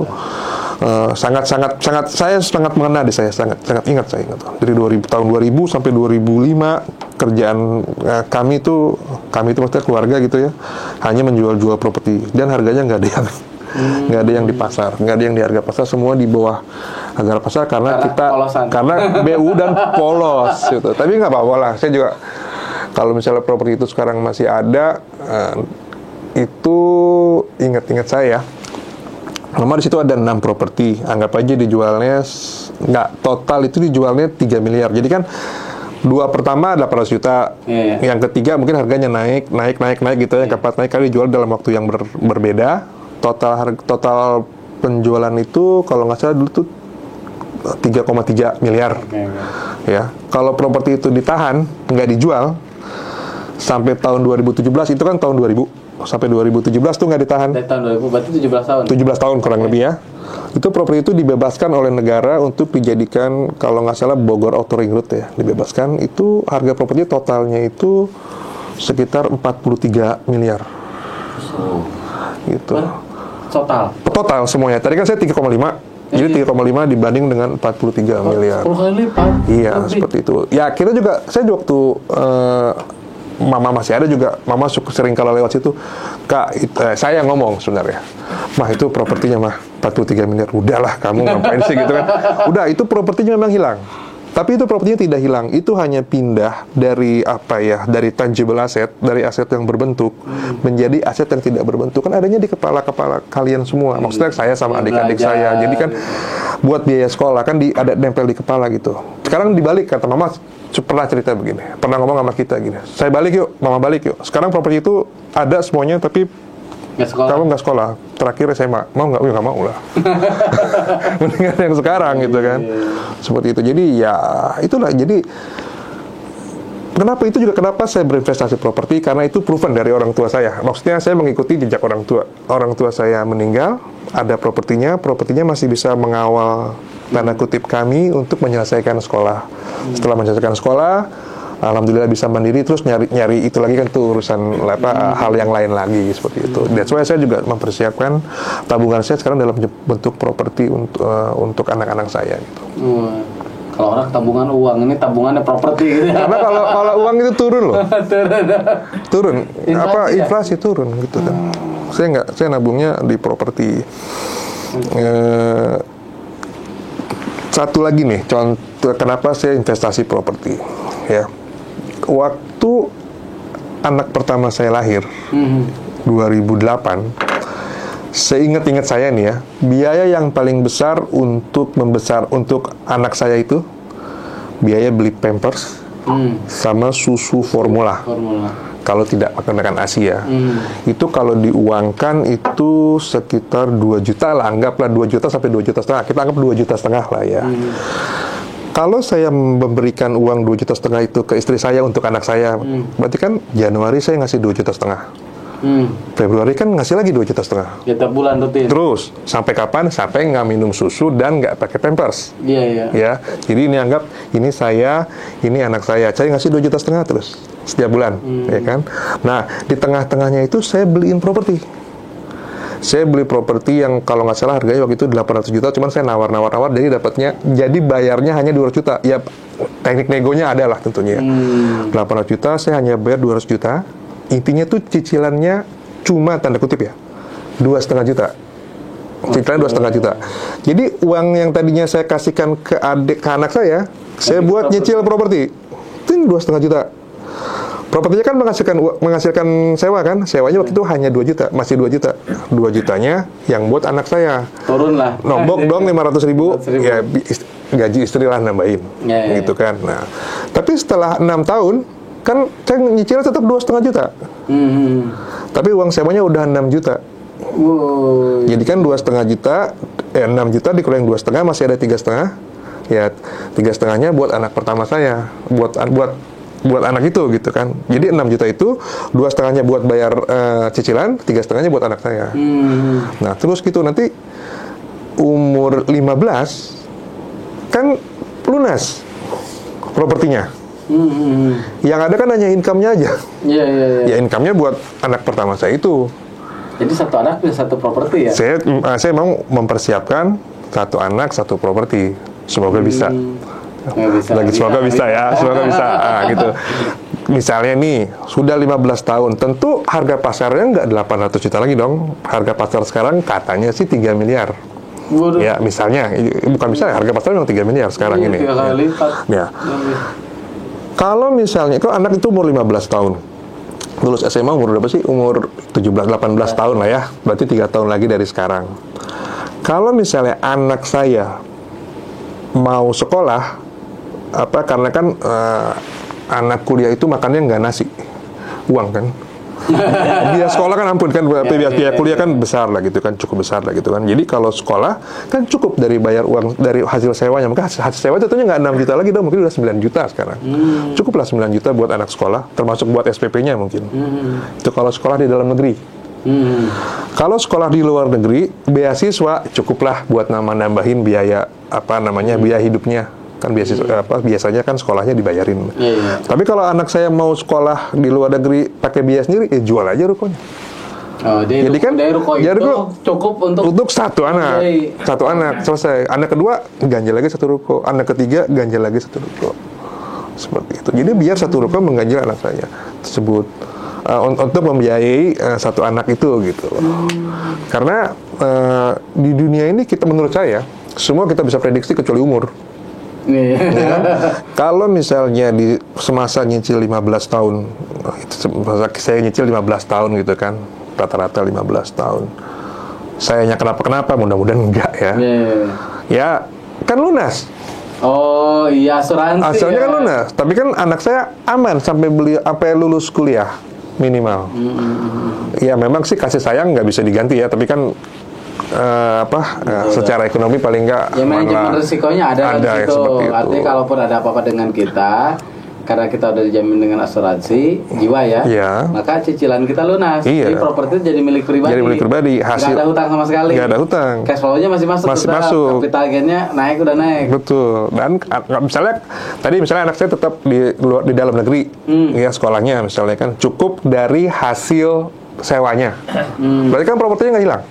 saya sangat mengena di saya, sangat ingat saya ingat. Dari tahun 2000 sampai 2005 kerjaan kami itu maksudnya keluarga gitu ya, hanya menjual properti dan harganya nggak ada yang di pasar, nggak ada yang di harga pasar, semua di bawah harga pasar karena BU dan polos gitu. Tapi nggak apa-apa lah, saya juga kalau misalnya properti itu sekarang masih ada, itu ingat-ingat saya. Nomor di situ ada 6 properti, anggap aja dijualnya total itu dijualnya 3 miliar. Jadi kan 2 pertama 800 juta, yang ketiga mungkin harganya naik gitu ya, yang keempat naik, kali dijual dalam waktu yang berbeda. Total penjualan itu kalau nggak salah dulu tuh 3,3 miliar. Ya, kalau properti itu ditahan nggak dijual sampai tahun 2017, itu kan tahun 2000 sampai 2017 tuh nggak ditahan. Dari tahun 2000 berarti 17 tahun. 17 tahun kurang lebih ya. Itu properti itu dibebaskan oleh negara untuk dijadikan, kalau nggak salah Bogor Outer Ring Road ya, dibebaskan. Itu harga properti totalnya itu sekitar 43 miliar. Gitu. Total semuanya. Tadi kan saya 3,5. Jadi 3,5 dibanding dengan 43 miliar. 10 kali lipat. Iya, seperti itu. Ya, kita juga, saya waktu mama masih ada juga, mama sering kalau lewat situ, Kak, saya ngomong sebenarnya, Mah itu propertinya mah 43 miliar. Udahlah, kamu ngapain sih gitu kan. Udah, itu propertinya memang hilang. Tapi itu propertinya tidak hilang. Itu hanya pindah dari dari tangible asset, dari aset yang berbentuk menjadi aset yang tidak berbentuk. Kan adanya di kepala-kepala kalian semua. Maksudnya saya sama adik-adik saya. Jadi kan buat biaya sekolah kan ada nempel di kepala gitu. Sekarang dibalik, kata mama pernah cerita begini. Pernah ngomong sama kita gini. Saya balik yuk, mama balik yuk. Sekarang properti itu ada semuanya tapi kamu nggak sekolah. Terakhir SMA, mau nggak? Nggak mau lah. Mendingan yang sekarang gitu kan. Seperti itu. Jadi ya itulah. Jadi kenapa saya berinvestasi properti? Karena itu proven dari orang tua saya. Maksudnya saya mengikuti jejak orang tua. Orang tua saya meninggal, ada propertinya masih bisa mengawal tanda kutip kami untuk menyelesaikan sekolah. Setelah menyelesaikan sekolah, alhamdulillah bisa mandiri, terus nyari itu lagi kan tuh urusan hal yang lain lagi seperti itu. That's why saya juga mempersiapkan tabungan saya sekarang dalam bentuk properti untuk anak-anak saya gitu. Kalau orang tabungan uang, ini tabungannya properti gitu. Karena kalau uang itu turun loh. Turun. Inflasi turun gitu kan. Saya nabungnya di properti. Satu lagi nih contoh kenapa saya investasi properti ya. Waktu anak pertama saya lahir 2008, seingat-ingat saya nih ya, biaya yang paling besar untuk anak saya itu biaya beli Pampers sama susu formula. Kalau tidak menggunakan ASI ya. Itu kalau diuangkan itu sekitar 2 juta lah, anggaplah 2 juta sampai 2 juta setengah. Kita anggap 2 juta setengah lah ya. Kalau saya memberikan uang 2 juta setengah itu ke istri saya untuk anak saya, berarti kan Januari saya ngasih 2 juta setengah. Februari kan ngasih lagi 2 juta setengah. Tiap bulan rutin. Terus sampai kapan? Sampai nggak minum susu dan nggak pakai Pampers. Iya. Ya, jadi ini anggap ini saya, ini anak saya. Saya ngasih 2 juta setengah terus setiap bulan, ya kan? Nah, di tengah-tengahnya itu saya beliin properti. Saya beli properti yang kalau nggak salah harganya waktu itu 800 juta, cuman saya nawar, jadi bayarnya hanya 200 juta. Ya, teknik negonya ada lah tentunya. 800 juta, saya hanya bayar 200 juta. Intinya tuh cicilannya cuma tanda kutip ya 2,5 juta. Cicilannya 2,5 juta. Jadi uang yang tadinya saya kasihkan ke anak saya buat nyicil properti. Itu 2,5 juta. Propertinya kan menghasilkan sewa kan? Sewanya waktu itu hanya 2 juta, masih 2 juta. 2 jutanya yang buat anak saya. Turun lah. Nombok dong 500 ribu. Ya gaji istri lah nambahin. Gitu kan. Nah, tapi setelah 6 tahun kan saya nyicil tetap 2,5 juta. Tapi uang sewanya udah 6 juta. Jadi kan 2,5 juta, 6 juta dikurangin 2,5 masih ada 3,5. Ya 3,5-nya buat anak pertama saya, buat anak itu gitu kan. Jadi 6 juta itu 2,5-nya buat bayar cicilan, 3,5-nya buat anak saya. Nah terus gitu nanti umur 15 kan lunas propertinya. Yang ada kan hanya income-nya aja. Iya. Ya income-nya buat anak pertama saya itu. Jadi satu anak bisa satu properti ya? Saya mau mempersiapkan satu anak satu properti. Semoga bisa. Semoga bisa ya. Semoga bisa. Gitu. Misalnya nih sudah 15 tahun, tentu harga pasarnya nggak 800 juta lagi dong. Harga pasar sekarang katanya sih 3 miliar. Ya misalnya, bukan misalnya, harga pasar memang 3 miliar sekarang ini. 3 kali lipat. Ya. Kalau misalnya, kalau anak itu umur 15 tahun, lulus SMA umur berapa sih? Umur 17-18 tahun lah ya, berarti 3 tahun lagi dari sekarang. Kalau misalnya anak saya mau sekolah, karena kan anak kuliah itu makannya nggak nasi, uang kan. Biaya sekolah kan ampun kan, biaya kuliah kan besar lah gitu kan, cukup besar lah gitu kan. Jadi kalau sekolah kan cukup dari bayar uang dari hasil sewanya. Maka hasil sewa tentunya nggak 6 juta lagi dong, mungkin udah 9 juta sekarang. Cukuplah 9 juta buat anak sekolah, termasuk buat SPP-nya mungkin. Itu kalau sekolah di dalam negeri. Kalau sekolah di luar negeri, beasiswa cukuplah buat nambahin biaya biaya hidupnya. Kan biasanya kan sekolahnya dibayarin. Tapi kalau anak saya mau sekolah di luar negeri pakai biaya sendiri, jual aja rukonya. Jadi kan ruko cukup untuk satu anak, selesai. Anak kedua ganjel lagi satu ruko, anak ketiga ganjel lagi satu ruko. Seperti itu. Jadi biar satu ruko mengganjil anak saya tersebut untuk membiayai satu anak itu gitu. Karena di dunia ini menurut saya semua kita bisa prediksi kecuali umur. Ya kan? Kalau misalnya di semasa nyicil 15 tahun, semasa saya nyicil 15 tahun gitu kan, rata-rata 15 tahun. Sayanya kenapa-kenapa, mudah-mudahan enggak ya. Ya, kan lunas. Oh iya, asuransi. Asalnya kan lunas, tapi kan anak saya aman sampai lulus kuliah minimal. Ya memang sih kasih sayang nggak bisa diganti ya, tapi kan secara ekonomi paling nggak ya manajemen risikonya ada kan ya, situ. seperti itu. Artinya kalaupun ada apa-apa dengan kita, karena kita udah dijamin dengan asuransi jiwa ya, maka cicilan kita lunas. Jadi properti jadi milik pribadi. Jadi milik pribadi. Hasil nggak ada hutang sama sekali. Nggak ada hutang. Cash flow-nya masih masuk. Capital gain-nya naik udah naik. Betul. Dan misalnya anak saya tetap di dalam negeri, ya sekolahnya misalnya kan cukup dari hasil sewanya. Berarti kan propertinya nggak hilang.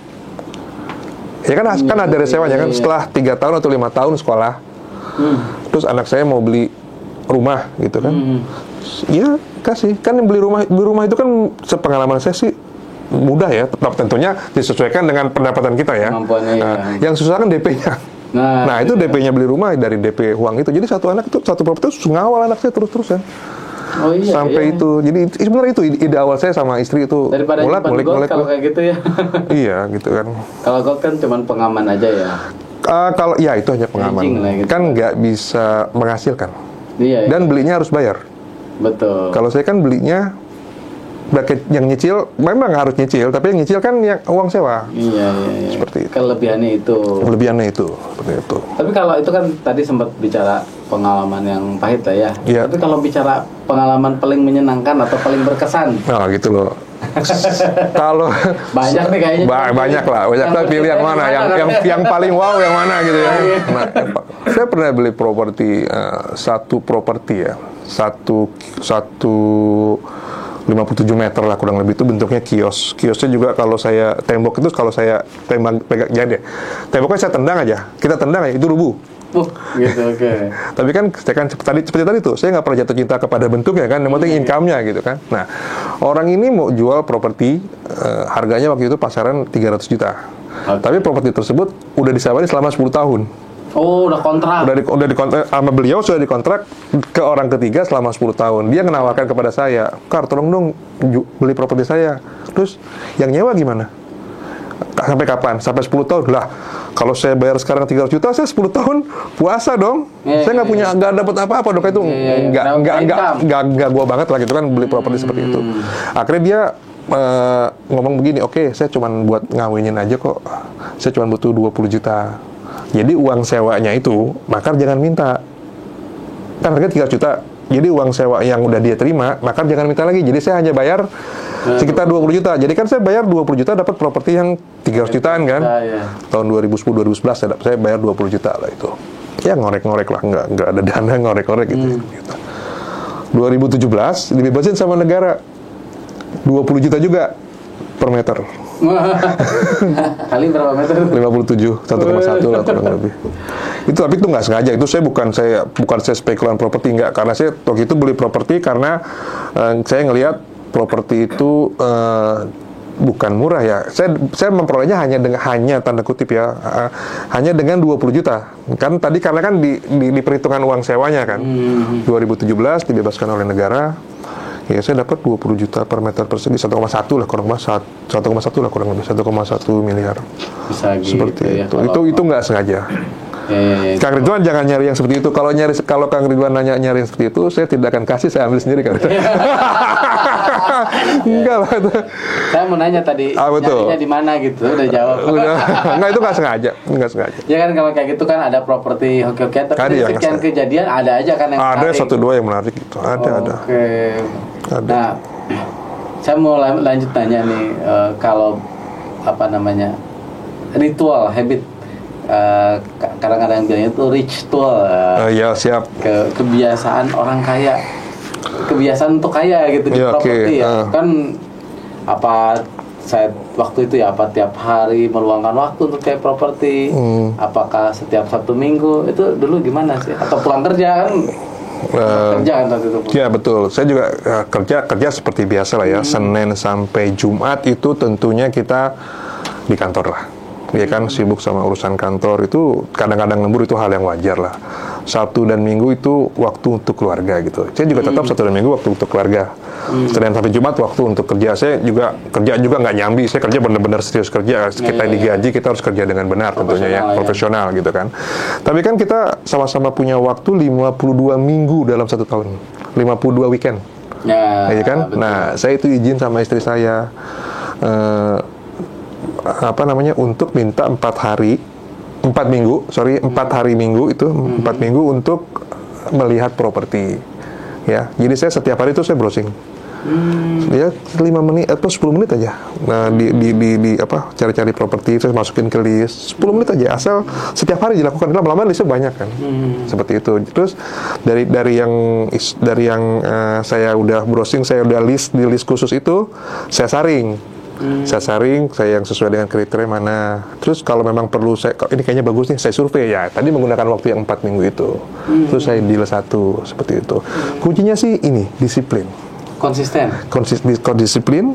Ya kan ada dari sewanya kan. Setelah 3 tahun atau 5 tahun sekolah, terus anak saya mau beli rumah gitu kan, ya kasih kan beli rumah itu kan sepengalaman saya sih mudah ya, tentunya disesuaikan dengan pendapatan kita ya. Yang susah kan DP-nya. Nah itu DP-nya beli rumah dari DP uang itu. Jadi satu properti itu ngawal anak saya terus-terusan. Oh iya, sampai itu. Jadi sebenarnya itu ide awal saya sama istri itu. Daripada ngulik kalau kayak gitu ya. Iya gitu kan. Kalau gold kan cuma pengaman aja ya. Kalau ya itu hanya pengaman. Gitu. Kan nggak bisa menghasilkan. Iya, dan belinya harus bayar. Betul. Kalau saya kan belinya yang nyicil, memang harus nyicil, tapi yang nyicil kan yang uang sewa. Iya. Seperti itu. Kelebihannya itu. Seperti itu. Tapi kalau itu kan tadi sempat bicara pengalaman yang pahit lah ya. Iya. Tapi kalau bicara pengalaman paling menyenangkan atau paling berkesan. Nah gitu loh. Kalau banyak nih kayaknya. Banyak lah pilih yang mana, yang paling wow yang mana gitu ya. Nah, saya pernah beli properti satu properti ya, 57 meter lah kurang lebih, itu bentuknya kiosnya juga kalau saya tembok itu kalau saya pegang jadi temboknya saya tendang aja, kita tendang aja itu rubuh. Gitu, oke. Tapi kan seperti tadi tuh, saya nggak pernah jatuh cinta kepada bentuknya kan, yang penting income-nya gitu kan. Nah, orang ini mau jual properti, harganya waktu itu pasaran 300 juta. Tapi properti tersebut udah disewani selama 10 tahun. Oh, udah kontrak. Udah dikontrak sama beliau, sudah dikontrak ke orang ketiga selama 10 tahun. Dia menawarkan kepada saya, "Kar, tolong dong beli properti saya." Terus yang nyewa gimana? Sampai kapan? Sampai 10 tahun. Lah, kalau saya bayar sekarang 300 juta, saya 10 tahun puasa dong. Saya nggak dapat apa-apa dong. Itu nggak gua banget lah gitu kan beli properti seperti itu. Akhirnya dia ngomong begini, "Oke, saya cuma buat ngawinin aja kok. Saya cuma butuh 20 juta. Jadi uang sewanya itu, Makar jangan minta. Kan harganya 3 juta. Jadi uang sewa yang udah dia terima, Makar jangan minta lagi. Jadi saya hanya bayar sekitar 20 juta. Jadi kan saya bayar 20 juta dapat properti yang 300 jutaan kan. Tahun 2010-2011 saya bayar 20 juta lah itu. Ya ngorek-ngorek lah, nggak ada dana ngorek-ngorek gitu. 2017 dibebasin sama negara. 20 juta juga per meter. Kali berapa meter? 57, 1,1 lah kurang lebih. Tapi itu nggak sengaja. Itu bukan saya spekulan properti, nggak. Karena saya waktu itu beli properti karena saya ngelihat properti itu bukan murah ya. Saya memperolehnya hanya tanda kutip ya, hanya dengan 20 juta. Kan tadi karena kan di perhitungan uang sewanya kan. 2017 dibebaskan oleh negara. Ya saya dapat 20 juta per meter persegi, 1,1 lah kurang lebih, 1,1 lah kurang lebih, 1,1 miliar. Bisa gitu. Seperti ya, itu nggak sengaja. Kang Ridwan jangan nyari yang seperti itu. Kalau Kang Ridwan nyari yang seperti itu, saya tidak akan kasih, saya ambil sendiri Kang Ridwan. Enggak lah itu. Saya mau nanya tadi, nyarinya di mana gitu, udah jawab. Enggak, itu nggak sengaja. Ya kan kalau kayak gitu kan ada properti hoki-hokian, tapi sekian kejadian ada aja kan yang ada menarik. 1-2 yang menarik itu, ada. Nah, saya mau lanjut tanya nih, kalau ritual habit, kadang-kadang bilangnya itu ritual. Ya siap. Kebiasaan orang kaya, kebiasaan untuk kaya gitu di properti ya. Kan saya waktu itu ya tiap hari meluangkan waktu untuk kayak properti, apakah setiap Sabtu Minggu itu dulu gimana sih, atau pulang kerja kan? Kerja kan waktu itu. Ya betul, saya juga kerja seperti biasa lah ya. Senin sampai Jumat itu tentunya kita di kantor lah. ya kan, sibuk sama urusan kantor, itu kadang-kadang lembur, itu hal yang wajar lah. Sabtu dan Minggu itu waktu untuk keluarga gitu. Saya juga tetap Sabtu dan Minggu waktu untuk keluarga. Senin sampai Jumat waktu untuk kerja. Saya juga kerja juga nggak nyambi. Saya kerja benar-benar serius kerja. Kita digaji, kita harus kerja dengan benar tentunya ya, profesional gitu kan. Tapi kan kita sama-sama punya waktu 52 minggu dalam satu tahun. 52 weekend. Ya kan? Betul. Nah, saya itu izin sama istri saya untuk minta 4 hari minggu itu 4 minggu untuk melihat properti ya. Jadi saya setiap hari itu saya browsing ya 5 menit atau 10 menit aja. Nah, cari-cari properti, saya masukin ke list 10 menit aja, asal setiap hari dilakukan. Lama-lama listnya banyak kan. Seperti itu. Terus dari yang saya udah browsing, saya udah di list khusus itu, saya saring. Saya yang sesuai dengan kriteria mana. Terus kalau memang perlu ini kayaknya bagus nih, saya survei ya. Tadi menggunakan waktu yang 4 minggu itu. Terus saya deal 1 seperti itu. Kuncinya sih ini, disiplin. Konsisten. Disiplin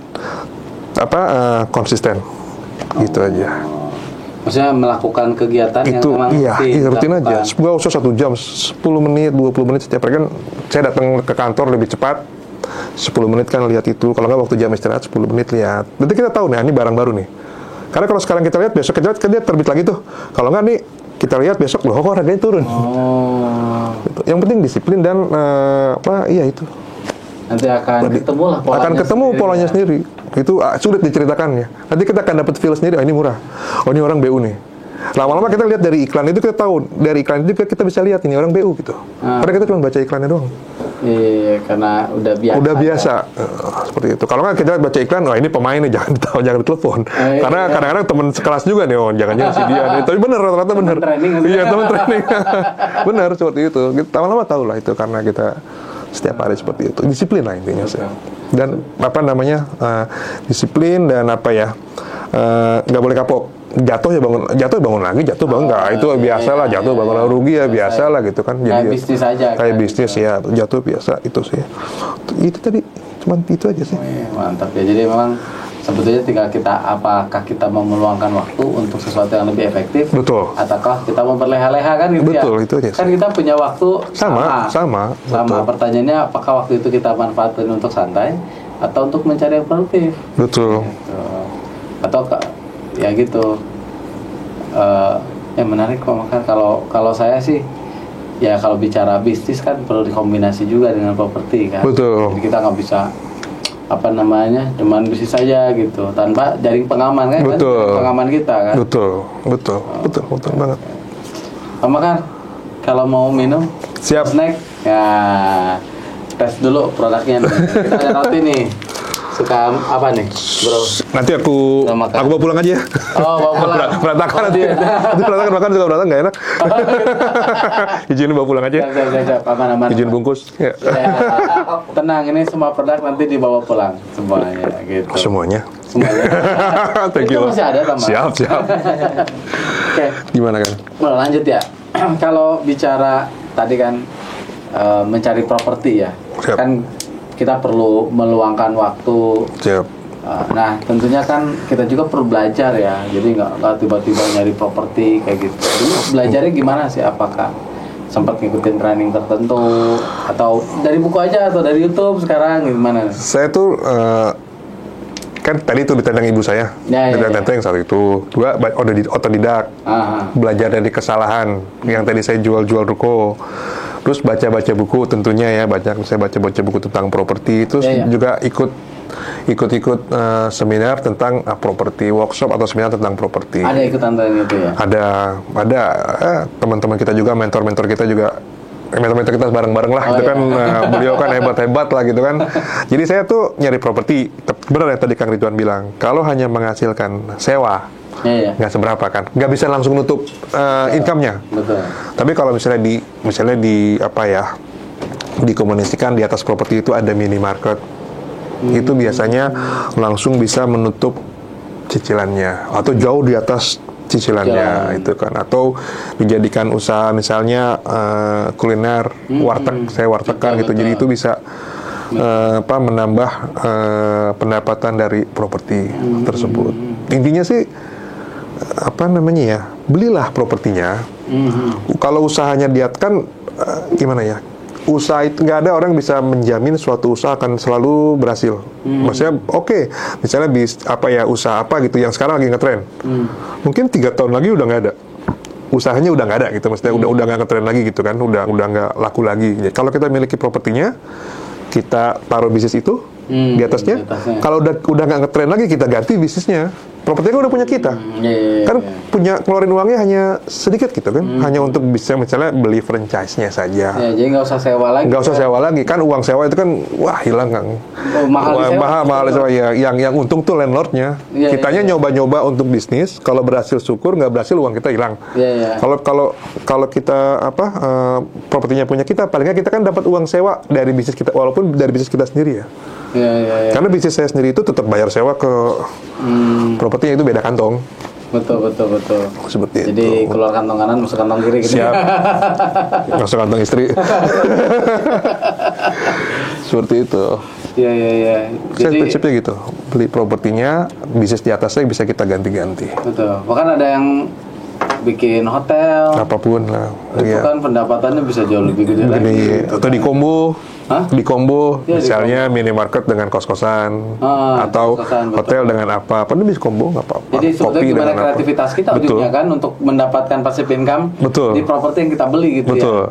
konsisten. Gitu aja. Maksudnya melakukan kegiatan itu, yang memang rutin aja. Nggak usah 1 jam, 10 menit, 20 menit setiap hari kan. Saya datang ke kantor lebih cepat. 10 menit kan lihat itu, kalau nggak waktu jam istirahat 10 menit lihat. Nanti kita tahu nih, ini barang baru nih. Karena kalau sekarang kita lihat, besok kita lihat, kan dia terbit lagi tuh. Kalau nggak nih, kita lihat besok, loh kok harganya turun. Gitu. Yang penting disiplin dan itu. Nanti akan ketemu lah polanya. Akan ketemu polanya sendiri. Itu sulit diceritakannya. Nanti kita akan dapat feel sendiri, ini murah. Oh, ini orang BU nih. Lama-lama kita lihat dari iklan itu, kita tahu. Dari iklan itu kita bisa lihat ini orang BU gitu. Karena kita cuma baca iklannya doang. Iya, karena udah biasa. Udah biasa, seperti itu. Kalau nggak kita baca iklan, ini pemain nih, jangan ditelepon. Karena kadang-kadang teman sekelas juga nih, jangan-jangan si dia. Tapi benar, rata-rata benar. Iya, teman training. Benar, seperti itu. Lama-lama tahu lah itu, karena kita setiap hari seperti itu. Disiplin lah intinya sih. Dan disiplin dan nggak boleh kapok. Jatuh bangun lagi, itu biasa lah, jatuh bangun rugi ya biasa lah gitu kan. Jadi bisnis aja. Kayak bisnis ya, jatuh biasa itu sih. Itu tadi cuman itu aja sih. Mantap ya. Jadi memang sebetulnya tinggal apakah kita mau meluangkan waktu untuk sesuatu yang lebih efektif. Betul. Ataukah kita mau berleha-leha kan gitu. Betul, ya. Itu aja. Kan kita punya waktu sama. Pertanyaannya apakah waktu itu kita manfaatkan untuk santai atau untuk mencari yang produktif. Betul. Gitu. Atau ya gitu. Yang menarik kok, maka kalau saya sih ya, kalau bicara bisnis kan perlu dikombinasi juga dengan properti kan. Betul. Jadi kita nggak bisa cuman bisnis saja gitu tanpa jaring pengaman kan. Betul. Pengaman kita kan. Betul banget. Pak Makar, kalau mau minum, snack, ya tes dulu produknya. Kita ada roti nih. Suka apa nih, bro? Nanti aku bawa pulang aja ya. Oh, bawa pulang. Berantakan nanti. Nanti berantakan, makan juga berantakan, nggak enak. Izin bawa pulang aja. Siap. Aman. Izin bungkus. Ya. Tenang, ini semua produk nanti dibawa pulang semuanya gitu. Semuanya. Thank you. Itu masih ada, Taman. Siap. Oke. Gimana kan? Lanjut ya. Kalau bicara tadi kan mencari properti ya. Siap. Kan kita perlu meluangkan waktu. Siap. Nah, tentunya kan kita juga perlu belajar ya. Jadi nggak tiba-tiba nyari properti kayak gitu. Jadi belajarnya gimana sih? Apakah sempat ngikutin training tertentu atau dari buku aja atau dari YouTube sekarang gimana? Saya tuh kan tadi itu ditendang ibu saya. Ditendang yang satu itu. 2 otodidak. Belajar dari kesalahan. Yang tadi saya jual ruko. Terus baca buku tentunya ya, saya baca buku tentang properti, terus juga ikut seminar tentang properti, workshop atau seminar tentang properti. Ada ikutan itu ya? Ada teman-teman kita juga, mentor kita juga, mentor kita bareng-bareng lah, gitu kan. Beliau kan hebat lah gitu kan. Jadi saya tuh nyari properti, benar ya tadi Kang Ridwan bilang, kalau hanya menghasilkan sewa, nggak seberapa kan, nggak bisa langsung nutup income-nya. Betul. Tapi kalau misalnya dikomunikasikan di atas properti itu ada minimarket, itu biasanya langsung bisa menutup cicilannya atau jauh di atas cicilannya itu kan, atau dijadikan usaha misalnya kuliner, warteg, saya wartegkan gitu. Jadi itu bisa menambah pendapatan dari properti tersebut. Intinya sih apa namanya ya, belilah propertinya. Kalau usahanya diat kan gimana ya? Usaha itu nggak ada orang bisa menjamin suatu usaha akan selalu berhasil. Maksudnya oke, misalnya usaha apa gitu yang sekarang lagi ngetren. Mungkin 3 tahun lagi udah nggak ada. Usahanya udah nggak ada gitu, maksudnya udah nggak ngetren lagi gitu kan, udah nggak laku lagi. Jadi, kalau kita miliki propertinya, kita taruh bisnis itu di atasnya. Kalau udah nggak ngetren lagi, kita ganti bisnisnya. Propertinya kan udah punya kita, kan punya keluarin uangnya hanya sedikit gitu kan, hanya untuk bisa misalnya beli franchise-nya saja. Jadi nggak usah sewa lagi. Nggak usah sewa lagi, kan uang sewa itu kan wah hilang kan. Mahal sewa ya. Yang untung tuh landlordnya. Kitanya nyoba-nyoba untuk bisnis, kalau berhasil syukur, nggak berhasil uang kita hilang. Kalau kita propertinya punya kita, palingnya kita kan dapat uang sewa dari bisnis kita, walaupun dari bisnis kita sendiri ya. Karena bisnis saya sendiri itu tetap bayar sewa ke propertinya, itu beda kantong. Betul. Seperti Jadi itu. keluar kantong kanan, masuk kantong kiri gitu. Siap. Masuk kantong istri. Seperti itu. Iya. Saya prinsipnya gitu. Beli propertinya, bisnis di atasnya bisa kita ganti-ganti. Betul. Bahkan ada yang bikin hotel. Apapun lah. Itu kan pendapatannya bisa jauh lebih gede lagi. Atau di combo. Di combo, misalnya minimarket dengan kos-kosan, atau kos-kosan, hotel dengan apa, pun bisa combo, nggak apa-apa. Jadi sebetulnya gimana kreativitas kita ujungnya kan untuk mendapatkan passive income di properti yang kita beli gitu ya.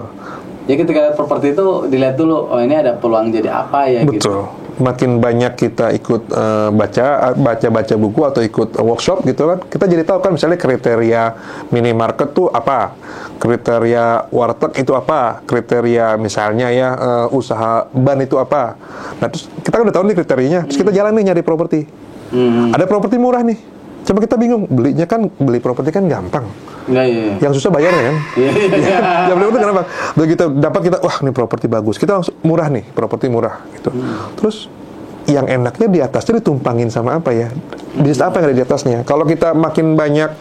Jadi ketika lihat properti itu dilihat dulu, oh ini ada peluang jadi apa ya gitu. Makin banyak kita ikut baca buku atau ikut workshop gitu kan, kita jadi tahu kan misalnya kriteria minimarket tuh apa, kriteria warteg itu apa, kriteria misalnya ya usaha ban itu apa. Nah terus kita kan udah tahu nih kriterianya, terus kita jalan nih nyari properti. Ada properti murah nih, cuma kita bingung beli properti kan gampang. Yang susah bayarnya kan. Yang benar itu kenapa? Begitu dapat kita, wah ini properti bagus, kita langsung murah nih, properti murah gitu. Terus yang enaknya di atasnya ditumpangin sama apa ya? Bisnis apa yang ada di atasnya? Kalau kita makin banyak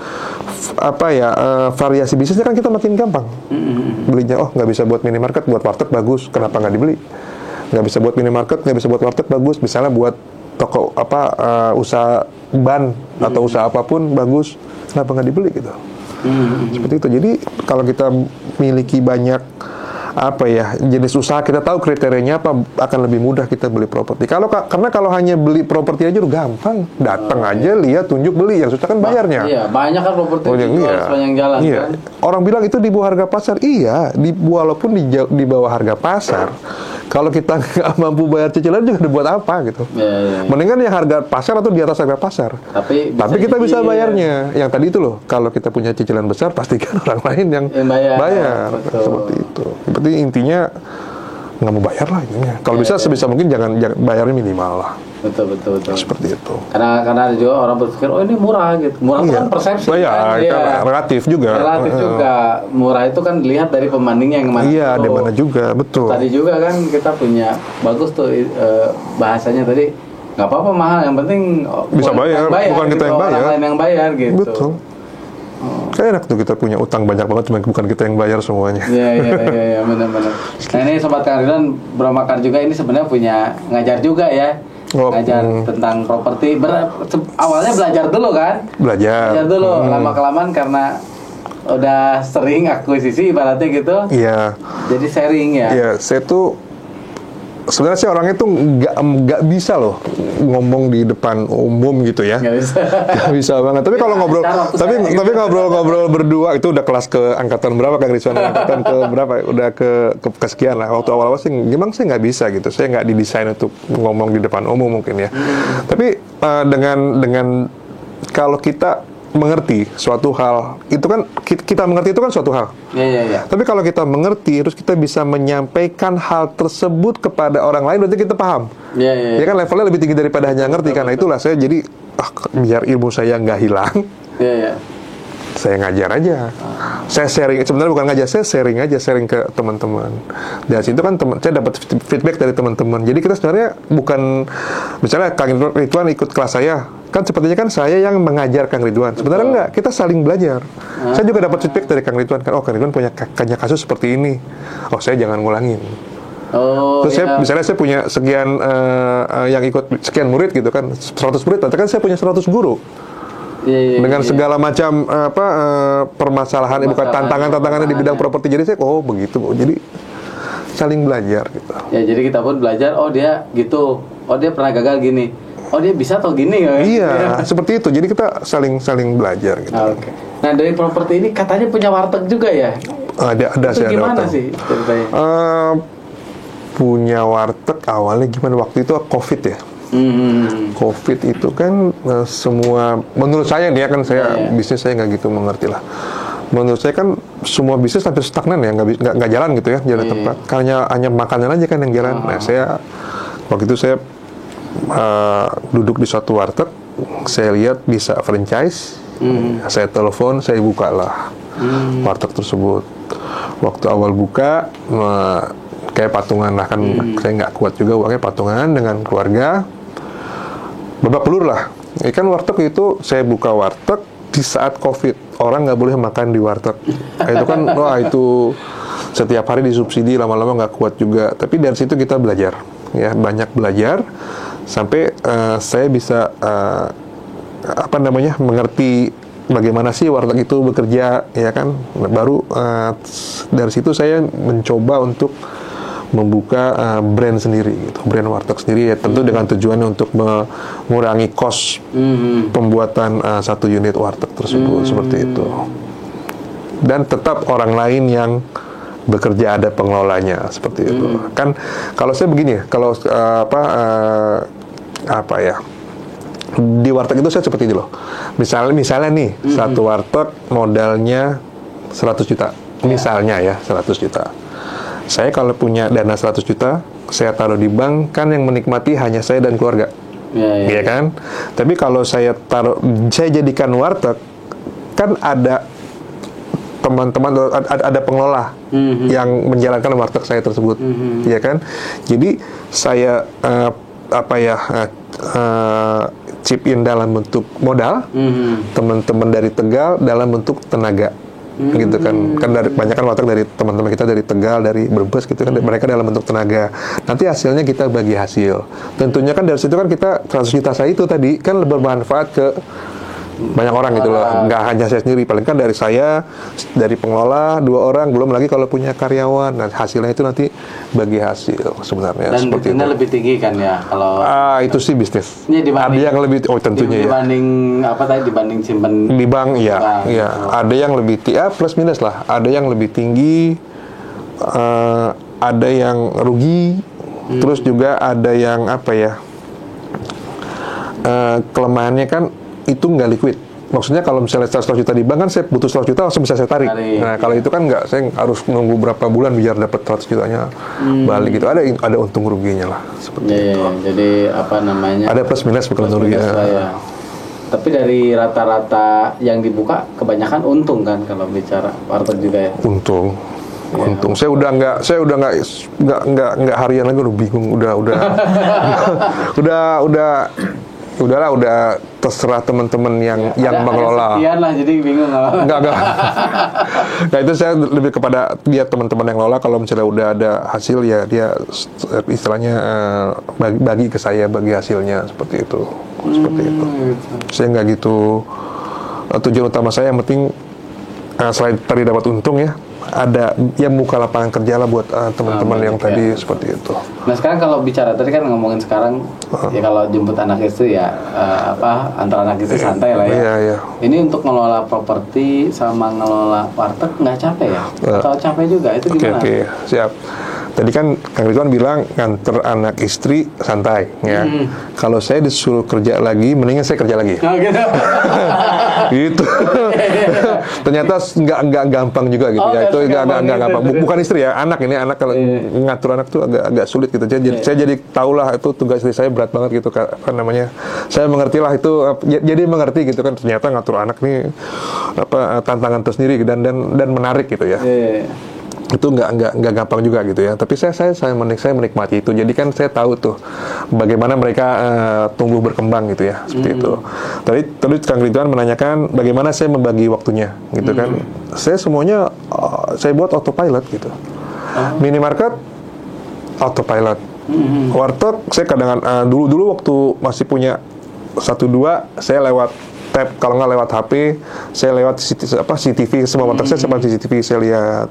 variasi bisnisnya kan kita makin gampang. Belinya, nggak bisa buat minimarket, buat warteg bagus, kenapa nggak dibeli? Nggak bisa buat minimarket, nggak bisa buat warteg bagus, misalnya buat toko usaha ban atau usaha apapun bagus, kenapa nggak dibeli gitu? Seperti itu. Jadi kalau kita miliki banyak jenis usaha, kita tahu kriterianya apa, akan lebih mudah kita beli properti. Karena kalau hanya beli properti aja udah gampang, datang aja lihat, tunjuk, beli. Yang susah kan bayarnya. Iya, banyak kan properti dijual sepanjang jalan kan. Orang bilang itu di bawah harga pasar. Iya, walaupun di bawah harga pasar, kalau kita nggak mampu bayar cicilan juga udah buat apa gitu. Mendingan yang harga pasar atau di atas harga pasar. Tapi kita bisa bayarnya. Yang tadi itu loh, kalau kita punya cicilan besar, pastikan orang lain yang bayar. Seperti itu. Berarti intinya nggak mau bayar lah intinya. Kalau bisa sebisa mungkin jangan bayarnya minimal lah. Betul. Seperti itu. Karena ada juga orang berpikir, oh ini murah gitu. Murah itu kan persepsi kan. Relatif juga. Murah itu kan dilihat dari pembandingnya yang mana. Iya, di mana juga, betul. Tadi juga kan kita punya bagus tuh bahasanya tadi, nggak apa-apa mahal, yang penting bisa bayar, bukan kita yang bayar. Orang lain yang bayar gitu. Betul. Kayak enak tuh kita punya utang banyak banget, cuma bukan kita yang bayar semuanya. Iya, benar-benar. Nah ini Sobat Kang Ridwan Bromakar juga ini sebenarnya punya ngajar juga ya. Ngajar tentang properti. Awalnya belajar dulu kan? Belajar dulu, lama-kelamaan karena udah sering akuisisi ibaratnya gitu. Iya. Jadi sharing ya. Iya, saya tuh sebenarnya sih orangnya tuh nggak bisa loh ngomong di depan umum gitu ya. Nggak bisa banget. Tapi kalau ngobrol, tapi ngobrol berdua itu udah kelas ke angkatan berapa Kang Rizwan? Angkatan ke berapa? Udah ke sekian lah. Waktu awal-awal sih, gimana sih nggak bisa gitu. Saya nggak didesain untuk ngomong di depan umum mungkin ya. Tapi dengan kalau kita mengerti suatu hal, itu kan kita mengerti itu kan suatu hal. Iya. Tapi kalau kita mengerti, terus kita bisa menyampaikan hal tersebut kepada orang lain, berarti kita paham. Iya. Ya kan levelnya lebih tinggi daripada hanya ngerti. Karena itulah saya jadi biar ilmu saya nggak hilang. Iya. Saya ngajar aja. Saya sharing, sebenarnya bukan ngajar, saya sharing ke teman-teman. Dari situ kan saya dapat feedback dari teman-teman. Jadi kita sebenarnya bukan, misalnya Kang Ridwan ikut kelas saya, kan sepertinya kan saya yang mengajar Kang Ridwan. Sebenarnya enggak, kita saling belajar. Saya juga dapat feedback dari Kang Ridwan kan, Kang Ridwan punya kasus seperti ini. Saya jangan ngulangin. Terus misalnya saya punya sekian yang ikut sekian murid gitu kan, 100 murid, berarti kan saya punya 100 guru. dengan segala macam permasalahan, bukan tantangannya di bidang properti. Jadi saya begitu. Jadi saling belajar gitu. Ya, jadi kita pun belajar, dia gitu. Dia pernah gagal gini. Dia bisa atau gini kan? Iya, seperti itu. Jadi kita saling belajar gitu. Oke. Nah, dari properti ini katanya punya warteg juga ya? Ada itu sih, gimana ada sih ceritanya? Punya warteg awalnya gimana, waktu itu Covid ya. Covid itu kan semua, menurut saya nih ya, kan saya bisnis saya nggak gitu mengerti lah. Menurut saya kan semua bisnis hampir stagnan ya, nggak jalan gitu ya, jalan tempat. Hanya makanan aja kan yang jalan. Nah, saya waktu itu saya duduk di suatu warteg, saya lihat bisa franchise, saya telepon, saya buka lah warteg tersebut. Waktu awal buka kayak patungan lah, kan saya nggak kuat juga uangnya, patungan dengan keluarga, babak belur lah. Kan warteg itu, saya buka warteg di saat Covid, orang nggak boleh makan di warteg. Itu kan, itu setiap hari disubsidi, lama-lama nggak kuat juga. Tapi dari situ kita belajar, ya, banyak belajar sampai saya bisa mengerti bagaimana sih warteg itu bekerja, ya kan. Baru dari situ saya mencoba untuk membuka brand sendiri gitu, brand warteg sendiri, ya tentu dengan tujuannya untuk mengurangi cost pembuatan satu unit warteg tersebut, seperti itu. Dan tetap orang lain yang bekerja, ada pengelolanya, seperti itu. Kan kalau saya begini, kalau di warteg itu saya seperti ini loh. Misalnya nih, satu warteg modalnya 100 juta. Misalnya ya, 100 juta. Saya kalau punya dana 100 juta, saya taruh di bank, kan yang menikmati hanya saya dan keluarga. Iya kan? Tapi kalau saya jadikan warteg, kan ada teman-teman, ada pengelola yang menjalankan warteg saya tersebut. Iya kan? Jadi saya chip in dalam bentuk modal, teman-teman dari Tegal dalam bentuk tenaga. Gitu kan dari banyak kan warteg dari teman-teman kita dari Tegal, dari Brebes gitu kan, mereka dalam bentuk tenaga. Nanti hasilnya kita bagi hasil. Tentunya kan dari situ kan kita 100 juta saya itu tadi kan bermanfaat ke banyak orang gitu loh, nggak hanya saya sendiri. Paling kan dari saya, dari pengelola 2 orang, belum lagi kalau punya karyawan. Nah, hasilnya itu nanti bagi hasil sebenarnya. Dan seperti itu. Lebih tinggi kan ya kalau itu sih bisnis. Ada yang lebih, tentunya dibanding simpan di bank, ya. Ada yang lebih plus minus lah. Ada yang lebih tinggi, ada yang rugi, terus juga ada yang kelemahannya kan itu nggak liquid. Maksudnya kalau misalnya 100 juta di bank kan saya butuh 100 juta langsung bisa saya tarik. Nah, kalau itu kan nggak, saya harus nunggu berapa bulan biar dapat 100 jutanya balik gitu. Ada untung ruginya lah, seperti itu. Jadi ada plus minus bukan untung ruginya. Tapi dari rata-rata yang dibuka kebanyakan untung kan kalau bicara warteg juga ya. Untung. Saya udah nggak harian lagi, udah bingung, udah terserah teman-teman yang mengelola. Sekian lah, jadi bingung. Enggak. Nah, itu saya lebih kepada dia, teman-teman yang ngelola. Kalau misalnya udah ada hasil, ya dia istilahnya bagi ke saya, bagi hasilnya, seperti itu. Saya nggak gitu. Tujuan utama saya yang penting selain tadi dapat untung ya, ada yang buka lapangan kerja lah buat teman-teman yang tadi seperti itu. Nah, sekarang kalau bicara tadi kan ngomongin sekarang ya, kalau jemput anak istri ya antara anak istri santai lah ya. Iya. Ini untuk ngelola properti sama ngelola warteg nggak capek ya? Atau capek juga? Itu gimana? Oke, siap. Tadi kan Kang Ridwan bilang nganter anak istri santai, ya. Kalau saya disuruh kerja lagi, mendingan saya kerja lagi. Oh, gitu. Gitu. Ternyata nggak gampang juga gitu ya. Itu nggak gampang. Bukan istri ya, anak kalau ngatur anak tuh agak sulit gitu. Saya jadi tahulah itu tugas istri saya berat banget gitu, saya mengerti lah itu, jadi mengerti gitu kan. Ternyata ngatur anak nih tantangan tersendiri dan menarik gitu ya. Itu nggak gampang juga gitu ya. Tapi saya menikmati itu. Jadi kan saya tahu tuh bagaimana mereka tumbuh berkembang gitu ya, seperti itu. Tadi Kang Ridwan menanyakan bagaimana saya membagi waktunya gitu kan. Saya semuanya saya buat autopilot gitu. Minimarket autopilot. Warteg saya kadang dulu waktu masih punya 1-2 saya lewat tap, kalau nggak lewat HP, saya lewat CCTV, semua warteg saya seperti CCTV, saya lihat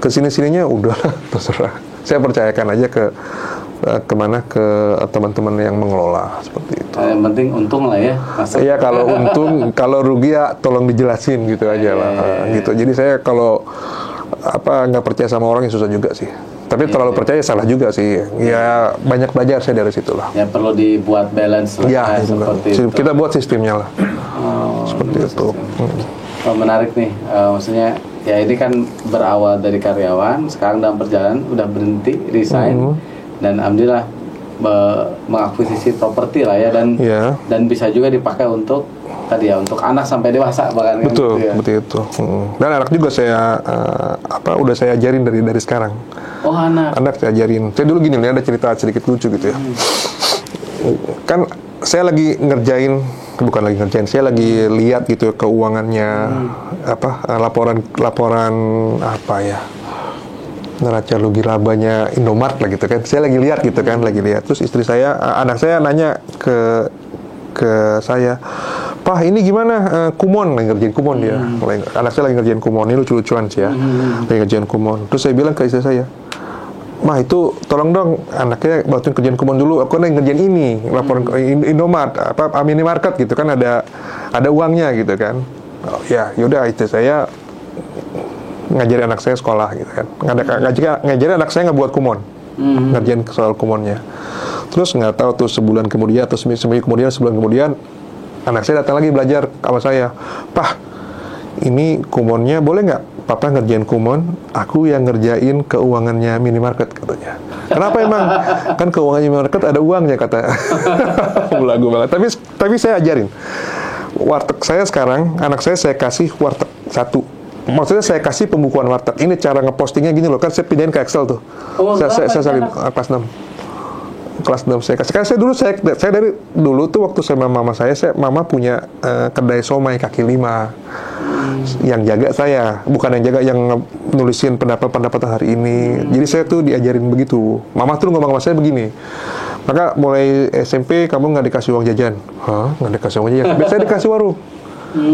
ke sininya udah terserah. Saya percayakan aja ke kemana, ke teman-teman yang mengelola seperti itu. Yang penting untung lah ya. Iya, kalau untung, kalau rugi ya tolong dijelasin gitu aja lah. Gitu. Jadi saya kalau nggak percaya sama orang yang susah juga sih. Tapi terlalu percaya salah juga sih. Ya banyak belajar saya dari situ lah. Ya perlu dibuat balance lah. Ya, seperti itu. Kita buat sistemnya lah. Seperti itu. Menarik nih, maksudnya ya ini kan berawal dari karyawan, sekarang dalam perjalanan udah berhenti, resign, dan alhamdulillah mengakuisisi properti lah ya, dan bisa juga dipakai untuk tadi ya, untuk anak sampai dewasa bahkan. Betul, gitu ya. Betul itu. Dan anak juga saya udah saya ajarin dari sekarang. Oh, anak saya ajarin. Saya dulu gini nih, ada cerita sedikit lucu gitu ya. Kan saya lagi ngerjain, saya lagi lihat gitu keuangannya, laporan apa ya, neraca rugi labanya Indomart lah gitu kan. Saya lagi lihat gitu kan, Terus istri saya, anak saya nanya ke saya, "Pak, ini gimana kumon?" Lagi ngerjain kumon dia. Anak saya lagi ngerjain kumon, ini lucu-lucuan sih ya. Lagi ngerjain kumon. Terus saya bilang ke istri saya, "Mah, itu tolong dong anaknya bantuin kerjaan kumon dulu. Aku lagi ngerjain ini, laporan Indomart, minimarket gitu kan, ada uangnya gitu kan." Oh, ya, yaudah istri saya ngajarin anak saya sekolah gitu kan. Ngajarin anak saya ngebuat kumon, ngerjain soal kumonnya. Terus nggak tahu tuh sebulan kemudian atau seminggu kemudian, sebulan kemudian, anak saya datang lagi belajar sama saya. "Pak, ini kumonnya boleh nggak Papa ngerjain kumon, aku yang ngerjain keuangannya minimarket," katanya. "Kenapa emang?" "Kan keuangannya minimarket ada uangnya," kata. Belagu banget. Tapi saya ajarin. Warteg saya sekarang, anak saya kasih warteg satu. Maksudnya saya kasih pembukuan warteg. Ini cara ngepostingnya gini loh, kan saya pindahin ke Excel tuh. Saya salin kelas 6. Kelas 6 saya kasih. Karena saya dari dulu tuh waktu sama mama mama punya kedai somai kaki lima. Yang jaga saya, bukan yang jaga, yang nulisin pendapat hari ini. Jadi saya tuh diajarin begitu. Mama tuh ngomong sama saya begini, "Maka mulai SMP kamu nggak dikasih uang jajan." "Hah? Nggak dikasih uang jajan?" "Biasanya dikasih warung,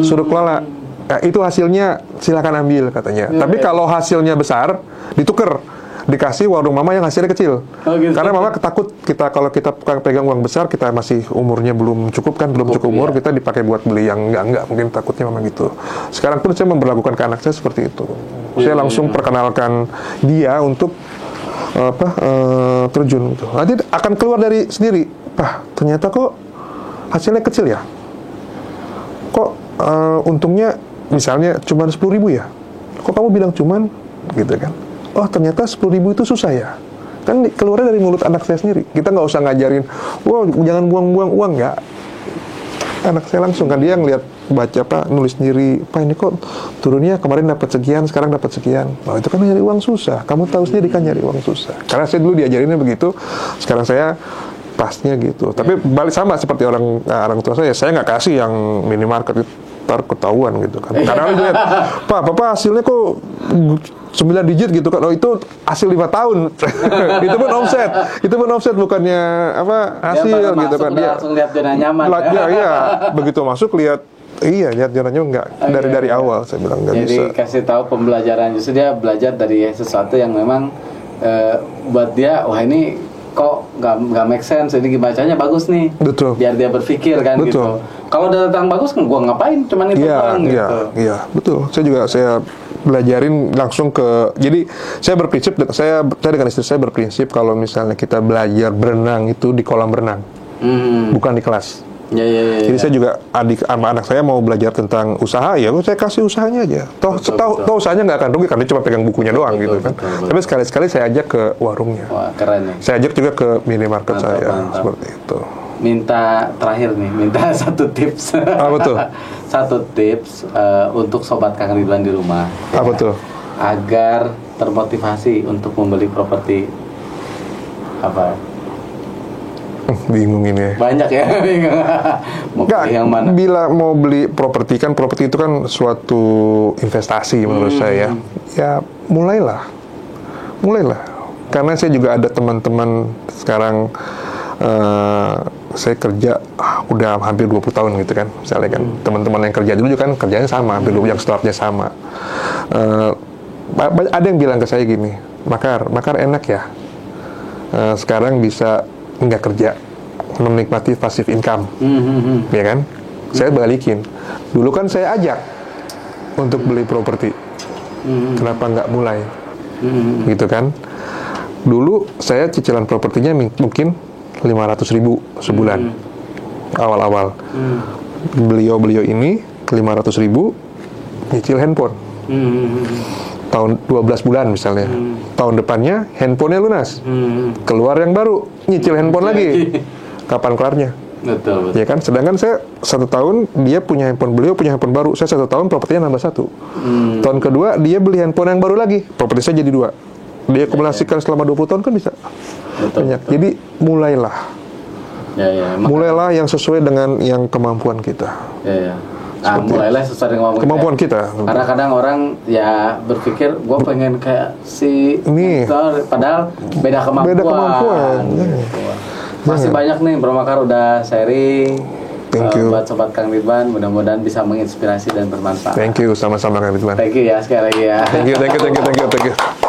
suruh kelola. Nah, itu hasilnya silakan ambil," katanya. "Tapi kalau hasilnya besar, dituker. Dikasih warung mama yang hasilnya kecil." Gitu. Karena mama takut kalau kita pegang uang besar, kita masih umurnya belum cukup kan, belum cukup umur, kita dipakai buat beli yang enggak, mungkin takutnya mama gitu. Sekarang pun saya memperlakukan ke anak saya seperti itu. Saya langsung perkenalkan dia untuk terjun gitu. Nanti akan keluar dari sendiri, "Pak, ternyata kok hasilnya kecil ya? Kok untungnya misalnya cuma 10.000 ya? Kok kamu bilang cuman?" Gitu kan. "Oh, ternyata 10.000 itu susah ya." Kan keluarnya dari mulut anak saya sendiri. Kita nggak usah ngajarin, "Wah, jangan buang-buang uang," nggak. Anak saya langsung kan, dia ngelihat, nulis sendiri, "Pak, ini kok turunnya kemarin dapat sekian, sekarang dapat sekian." "Oh, itu kan nyari uang susah. Kamu tahu sendiri kan nyari uang susah." Karena saya dulu diajarinnya begitu, sekarang saya pasnya gitu. Tapi balik sama seperti orang tua saya nggak kasih yang minimarket, ntar ketahuan gitu kan. Karena dia lihat, "Pak, Papa hasilnya kok 9 digit gitu kan." "Oh, itu hasil 5 tahun." Itu pun offset bukannya hasil gitu kan. Dia langsung lihat zona nyaman. Iya, begitu masuk lihat zona nyaman enggak dari awal, saya bilang enggak bisa. Jadi kasih tahu pembelajaran, justru dia belajar dari sesuatu yang memang buat dia, wah ini kok nggak make sense, ini bacanya bagus nih. Betul. Biar dia berpikir kan. Betul. Gitu. Kalau udah datang bagus kan gua ngapain, cuman itu doang gitu. Iya, betul. Saya belajarin langsung jadi saya berprinsip, saya dengan istri saya berprinsip kalau misalnya kita belajar berenang itu di kolam renang, bukan di kelas. Jadi saya juga sama anak saya mau belajar tentang usaha, ya saya kasih usahanya aja. Toh usahanya nggak akan rugi karena cuma pegang bukunya doang gitu kan. Betul. Tapi sekali-sekali saya ajak ke warungnya. Wah, keren nih. Saya ajak juga ke minimarket saya, seperti itu. Terakhir nih, minta satu tips. Apa tuh? Satu tips untuk sobat Kang Ridwan di rumah. Apa tuh? Agar termotivasi untuk membeli properti apa? Bingung ini ya. Banyak ya, bingung. Yang mana? Bila mau beli properti itu kan suatu investasi menurut saya. Ya mulailah. Karena saya juga ada teman-teman sekarang saya kerja udah hampir 20 tahun gitu kan, misalnya kan. Teman-teman yang kerja dulu juga kan kerjanya sama, hampir 20 yang startnya sama. Ada yang bilang ke saya gini, Makar enak ya. Sekarang bisa nggak kerja, menikmati passive income, ya kan? Saya balikin. Dulu kan saya ajak untuk beli properti, kenapa nggak mulai, gitu kan? Dulu saya cicilan propertinya mungkin 500.000 sebulan, awal-awal. Beliau ini 500.000 nyicil handphone. Tahun 12 bulan misalnya. Tahun depannya handphonenya lunas. Keluar yang baru, nyicil handphone lagi. Kapan kelarnya? Betul. Ya kan, sedangkan saya 1 tahun dia punya handphone, beliau punya handphone baru, saya 1 tahun propertinya nambah 1. Tahun kedua dia beli handphone yang baru lagi, properti saya jadi 2. Dia akumulasikan selama 20 tahun kan bisa. Banyak. Jadi mulailah. Mulailah yang sesuai dengan yang kemampuan kita. Mulailah sesuai dengan kemampuan kita. Karena kadang orang ya berpikir gue pengen kayak si ini, padahal beda kemampuan. Masih banyak nih Bro Makar udah sharing. Thank you. Buat Sobat Kang Ridwan, mudah-mudahan bisa menginspirasi dan bermanfaat. Thank you, sama-sama Kang Ridwan. Thank you ya sekali lagi ya. Thank you.